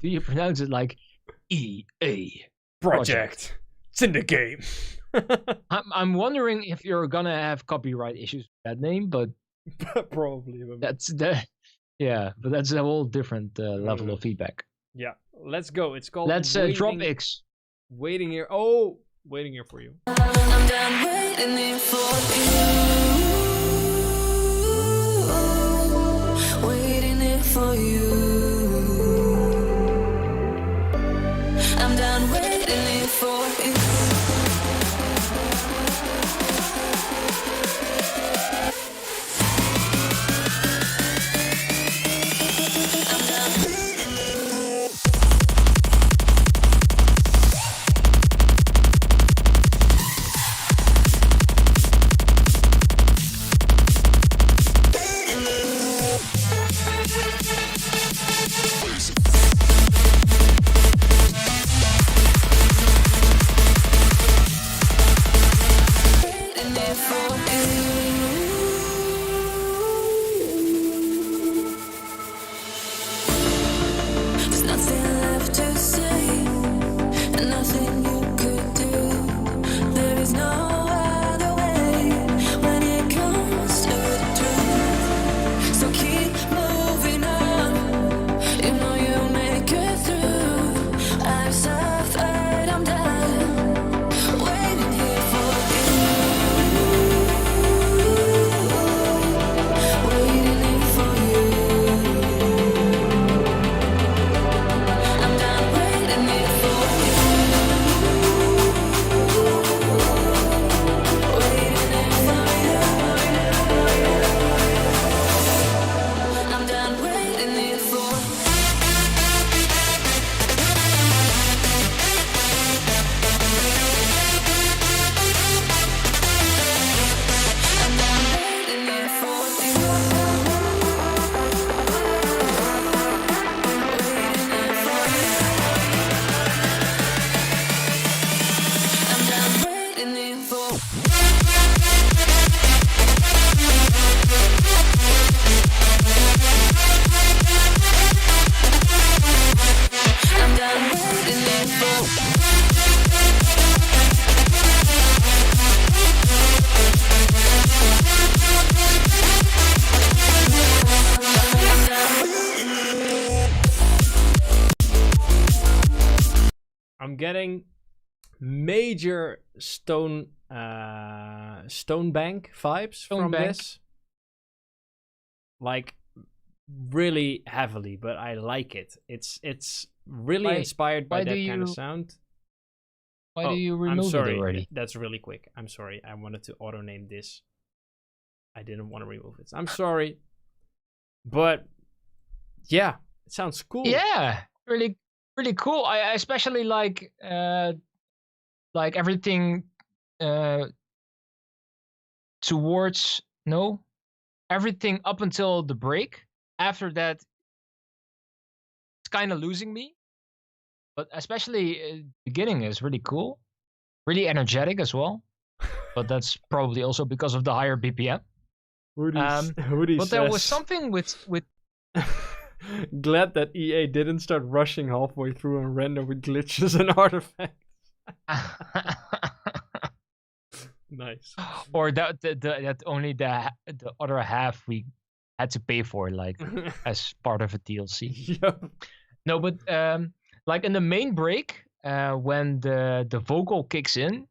S4: Do you pronounce it like EA Project?
S3: It's in the game.
S4: I'm wondering if you're gonna have copyright issues with that name, but
S3: probably.
S4: That's the but that's a whole different level of feedback.
S3: Yeah, let's go. It's called.
S4: Let's Dropix.
S3: Waiting here. Oh, waiting here for you.
S2: I'm done waiting for you. Waiting here for you. I'm done waiting here for you.
S3: getting major Stone Bank vibes from this. Like really heavily, but I like it. It's really inspired by that kind of sound.
S4: Why do you remove it already?
S3: That's really quick. I'm sorry. I wanted to auto name this. I didn't want to remove it. I'm sorry. But yeah, it sounds cool.
S4: Yeah, really, really cool. I especially like everything towards everything up until the break. After that, it's kind of losing me. But especially beginning is really cool, really energetic as well. But that's probably also because of the higher BPM.
S3: Hoodie
S4: but there was something with
S3: glad that EA didn't start rushing halfway through and render with glitches and artifacts. Nice.
S4: Or that only the other half we had to pay for, like as part of a DLC.
S3: Yep.
S4: No, but like in the main break, when the vocal kicks in,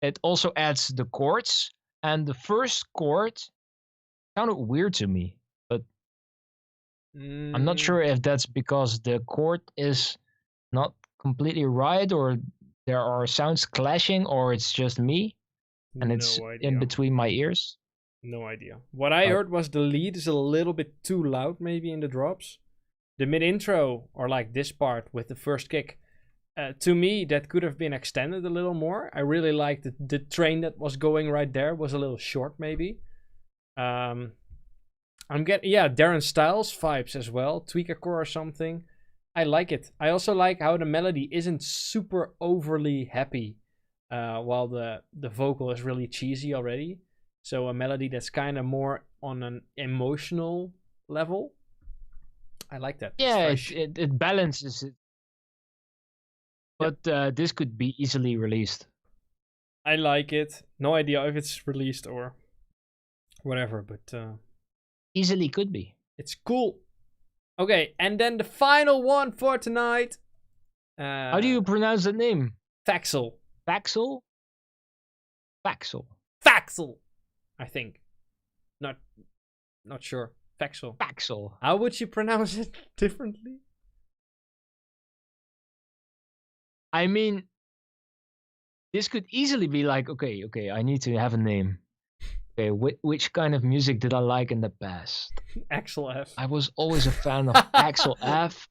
S4: it also adds the chords, and the first chord sounded weird to me, but I'm not sure if that's because the chord is not completely right, or there are sounds clashing, or it's just me and it's in between my ears.
S3: No idea. What I heard was the lead is a little bit too loud, maybe in the drops. The mid intro, or like this part with the first kick, to me that could have been extended a little more. I really liked the train that was going right there was a little short, maybe. I'm getting Darren Styles vibes as well, Tweakercore or something. I like it. I also like how the melody isn't super overly happy, while the vocal is really cheesy already. So a melody that's kind of more on an emotional level. I like that.
S4: Yeah, it balances it. But this could be easily released.
S3: I like it. No idea if it's released or whatever, but
S4: easily could be.
S3: It's cool. Okay, and then the final one for tonight.
S4: How do you pronounce the name?
S3: Faxel.
S4: Faxel? Faxel.
S3: Faxel, I think. Not sure. Faxel.
S4: Faxel.
S3: How would you pronounce it differently?
S4: I mean, this could easily be like, okay, I need to have a name. Okay, which kind of music did I like in the past?
S3: Axel F.
S4: I was always a fan of Axel F.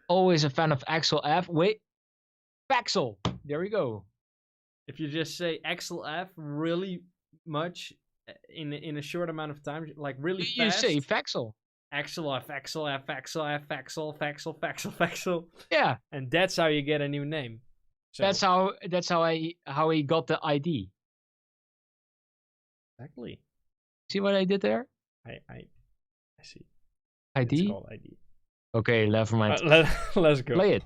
S4: Always a fan of Axel F. Wait, Faxel. There we go.
S3: If you just say Axel F really much in a short amount of time, like really fast.
S4: You say Faxel.
S3: Axel F, Axel F, Axel F, Faxel, Faxel, Faxel, Faxel.
S4: Yeah.
S3: And that's how you get a new name. So.
S4: That's how he got the ID.
S3: Exactly.
S4: See what I did there?
S3: I see.
S4: ID?
S3: It's called ID.
S4: Okay, never mind.
S3: Let's go.
S4: Play it.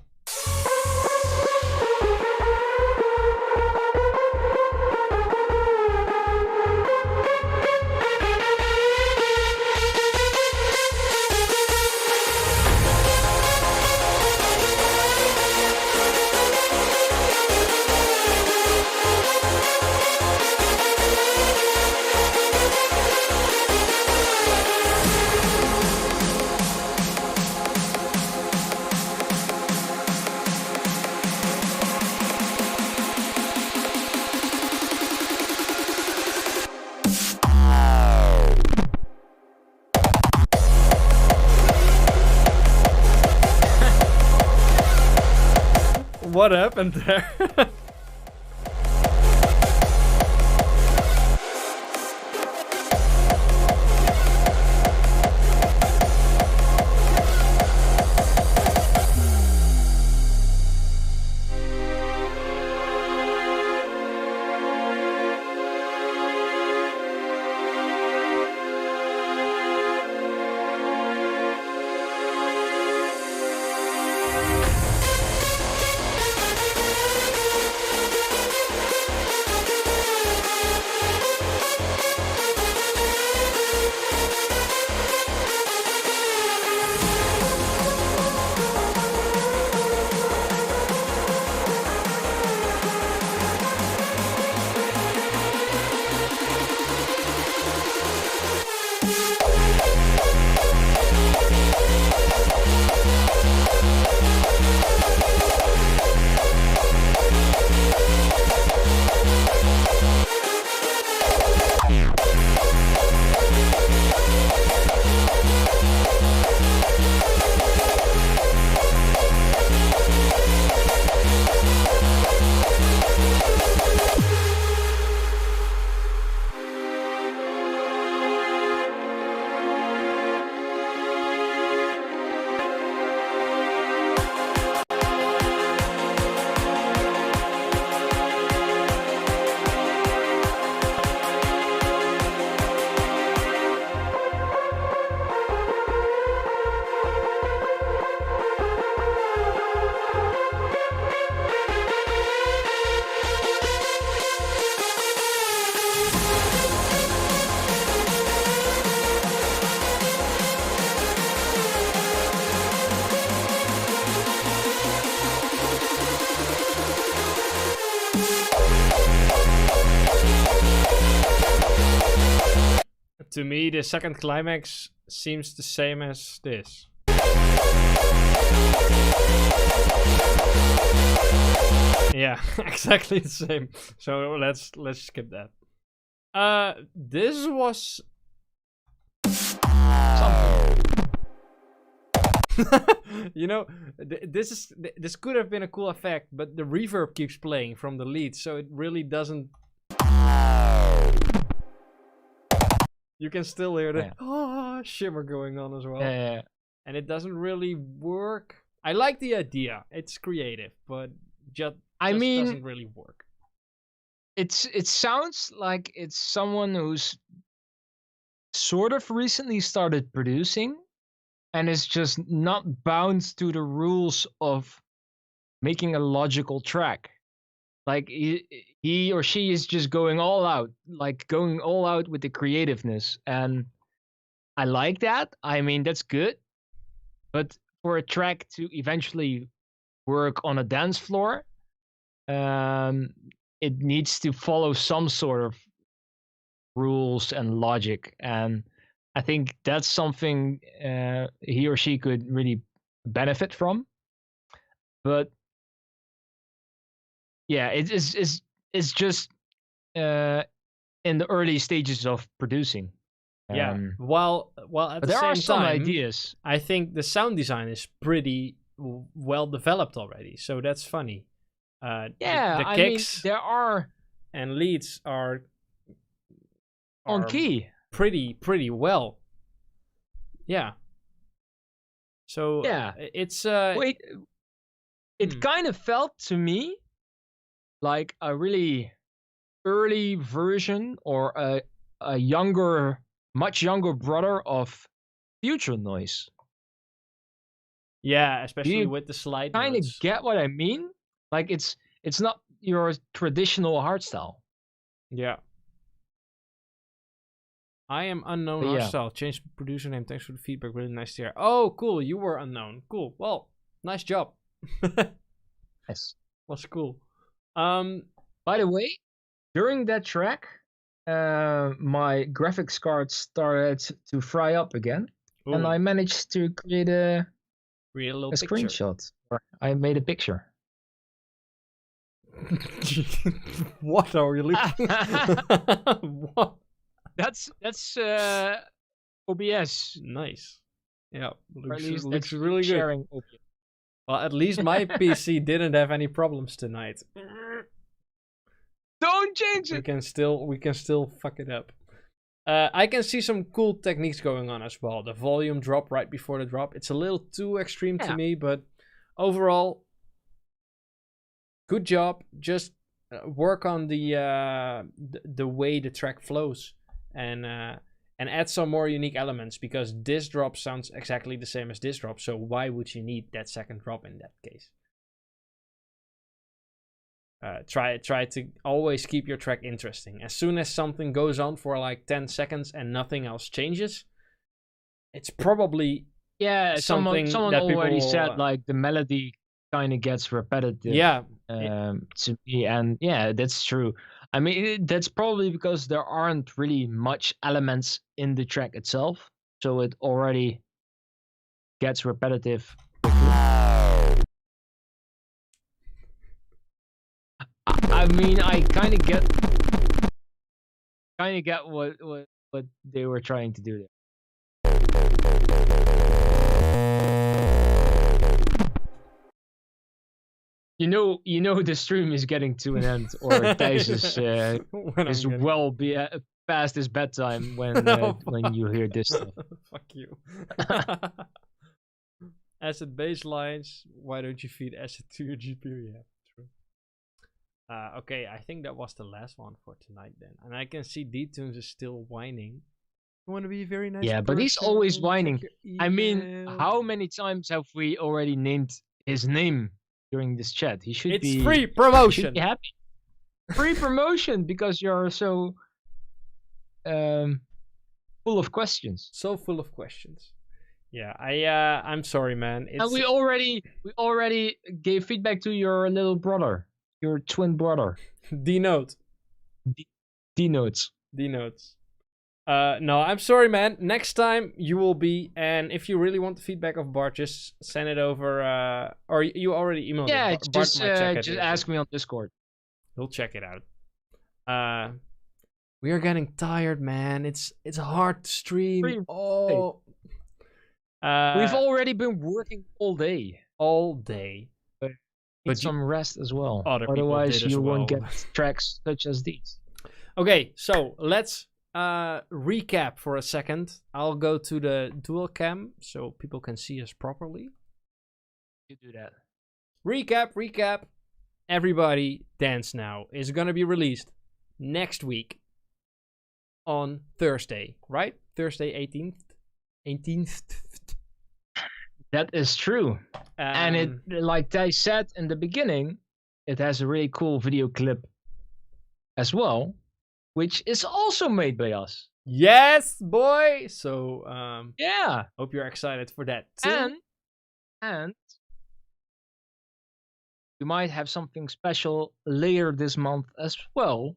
S3: What happened there? To me, the second climax seems the same as this. Yeah, exactly the same. So let's skip that. This was you know, this could have been a cool effect, but the reverb keeps playing from the lead, so it really doesn't. You can still hear the shimmer going on as well.
S4: Yeah.
S3: And it doesn't really work. I like the idea; it's creative, but just doesn't really work.
S4: It sounds like it's someone who's sort of recently started producing and is just not bound to the rules of making a logical track. Like he or she is just going all out with the creativeness, and I like that. I mean, that's good. But for a track to eventually work on a dance floor, it needs to follow some sort of rules and logic, and I think that's something he or she could really benefit from. But yeah, it's just in the early stages of producing.
S3: Yeah. While at the
S4: there
S3: same
S4: are some
S3: time,
S4: ideas.
S3: I think the sound design is pretty well developed already, so that's funny. The kicks
S4: there are
S3: and leads are
S4: on key
S3: pretty well. Yeah. So it's
S4: it kind of felt to me like a really early version or a much younger brother of Future Noise.
S3: Yeah, especially with the slide
S4: Kind of
S3: notes.
S4: get what I mean? Like it's not your traditional hardstyle.
S3: Yeah. I am unknown hardstyle. Change producer name. Thanks for the feedback. Really nice to hear. Oh, cool. You were unknown. Cool. Well, nice job.
S4: Yes.
S3: Was cool.
S4: By the way, during that track, my graphics card started to fry up again, and I managed to create a screenshot. Or I made a picture.
S3: What are you looking? What?
S4: That's OBS.
S3: Nice. Yeah,
S4: looks
S3: really good. Well, at least my PC didn't have any problems tonight.
S4: Don't change it.
S3: We can still fuck it up. I can see some cool techniques going on as well. The volume drop right before the drop. It's a little too extreme to me, but overall, good job. Just work on the way the track flows and add some more unique elements, because this drop sounds exactly the same as this drop. So why would you need that second drop in that case? Try to always keep your track interesting. As soon as something goes on for like 10 seconds and nothing else changes, it's probably
S4: someone
S3: that
S4: already
S3: people,
S4: said like the melody kind of gets repetitive. To me, and that's true. I mean, that's probably because there aren't really much elements in the track itself, so it already gets repetitive quickly. I mean, I kind of get what they were trying to do there. You know the stream is getting to an end, or Thijs is well past his bedtime when you hear this stuff.
S3: Fuck you. Acid baselines. Why don't you feed acid to your GPU? Yeah, true. Okay, I think that was the last one for tonight then. And I can see D-Tunes is still whining. You want to be very nice.
S4: Yeah, but he's always whining. I mean, how many times have we already named his name during this chat? He should be.
S3: It's free promotion.
S4: Should be happy. Free promotion because you're so full of questions.
S3: So full of questions. Yeah, I'm sorry, man.
S4: And we already gave feedback to your little brother, your twin brother.
S3: D-Note.
S4: D-Notes.
S3: D-Notes. No, I'm sorry, man. Next time you will be, and if you really want the feedback of Bart, just send it over, or you already emailed
S4: Yeah,
S3: it. Bart
S4: just
S3: might check it.
S4: ask me on Discord.
S3: He'll check it out. We are getting tired, man. It's hard to stream.
S4: Stream.
S3: Oh.
S4: We've already been working all day.
S3: All day.
S4: Need some rest as well.
S3: Other people
S4: Otherwise,
S3: did as
S4: you won't
S3: well.
S4: get tracks such as these.
S3: Okay, so let's recap for a second. I'll go to the dual cam so people can see us properly.
S4: You do that.
S3: Recap. Everybody Dance Now is going to be released next week on Thursday, right? Thursday 18th.
S4: That is true. And it, like I said in the beginning, it has a really cool video clip as well, which is also made by us.
S3: Yes, boy. So
S4: Yeah.
S3: hope you're excited for that too.
S4: And we might have something special later this month as well.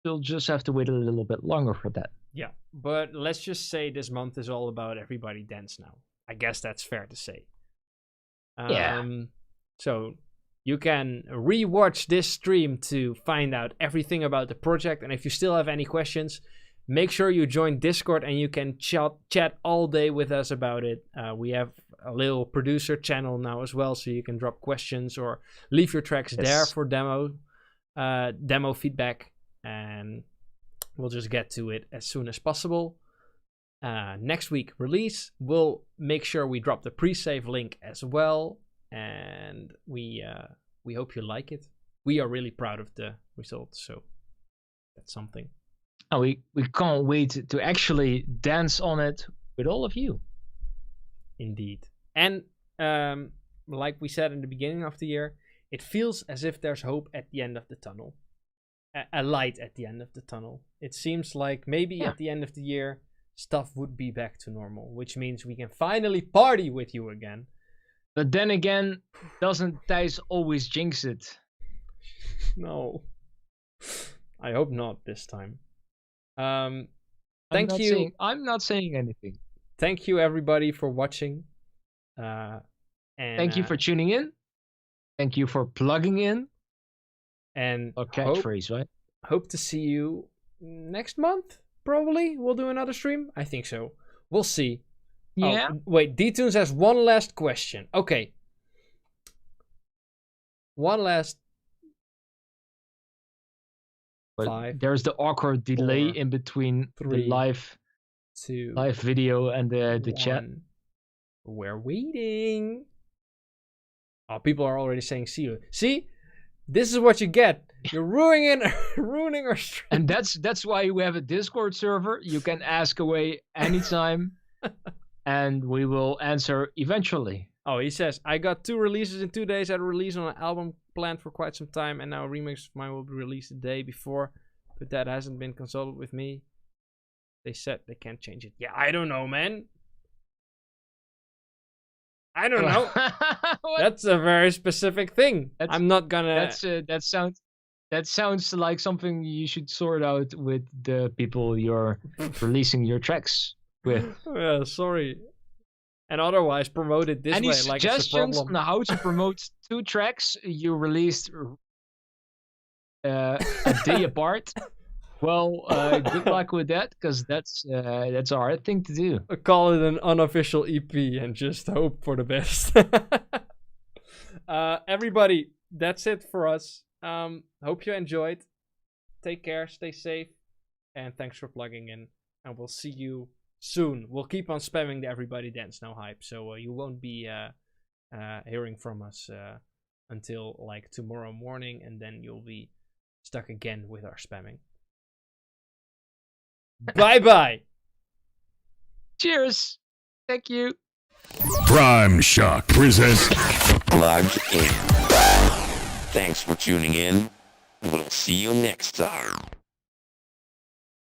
S4: You'll just have to wait a little bit longer for that.
S3: Yeah, but let's just say this month is all about Everybody Dance Now. I guess that's fair to say.
S4: Yeah.
S3: So you can rewatch this stream to find out everything about the project. And if you still have any questions, make sure you join Discord and you can chat all day with us about it. We have a little producer channel now as well, so you can drop questions or leave your tracks there for demo feedback. And we'll just get to it as soon as possible. Next week release, we'll make sure we drop the pre-save link as well, and we hope you like it. We are really proud of the results, so that's something.
S4: And we can't wait to actually dance on it with all of you.
S3: Indeed. And like we said in the beginning of the year, it feels as if there's hope at the end of the tunnel. A light at the end of the tunnel. It seems like maybe at the end of the year stuff would be back to normal, which means we can finally party with you again.
S4: But then again, doesn't Thijs always jinx it?
S3: No. I hope not this time. Thank you.
S4: I'm not saying anything.
S3: Thank you everybody for watching. And
S4: thank you for tuning in. Thank you for plugging in.
S3: And
S4: a catchphrase, right?
S3: Hope to see you next month. Probably we'll do another stream. I think so. We'll see.
S4: Yeah.
S3: Oh, wait, D-Tunes has one last question. Okay. One last.
S4: But
S3: 5.
S4: There's the awkward delay
S3: 4,
S4: in between
S3: 3,
S4: the live
S3: 2,
S4: video and the chat.
S3: We're waiting. Oh, people are already saying see you. See? This is what you get. You're ruining our stream.
S4: And that's why we have a Discord server. You can ask away anytime, and we will answer eventually.
S3: Oh, he says, I got 2 releases in 2 days. I had a release on an album planned for quite some time, and now a remix of mine will be released the day before, but that hasn't been consulted with me. They said they can't change it. Yeah, I don't know, man. I don't know. That's a very specific thing. I'm not gonna.
S4: That sounds like something you should sort out with the people you're releasing your tracks with.
S3: Yeah, sorry. And otherwise, promote it this
S4: way.
S3: Any suggestions
S4: on how to promote 2 tracks you released a day apart? Well, good luck with that, because that's a hard thing to do.
S3: Call it an unofficial EP and just hope for the best. Everybody, that's it for us. Hope you enjoyed. Take care, stay safe, and thanks for plugging in. And we'll see you soon. We'll keep on spamming the Everybody Dance Now hype, so you won't be hearing from us until like tomorrow morning, and then you'll be stuck again with our spamming. Bye-bye.
S4: Cheers. Thank you.
S5: Primeshock presents
S9: Plug In. Thanks for tuning in. We'll see you next time.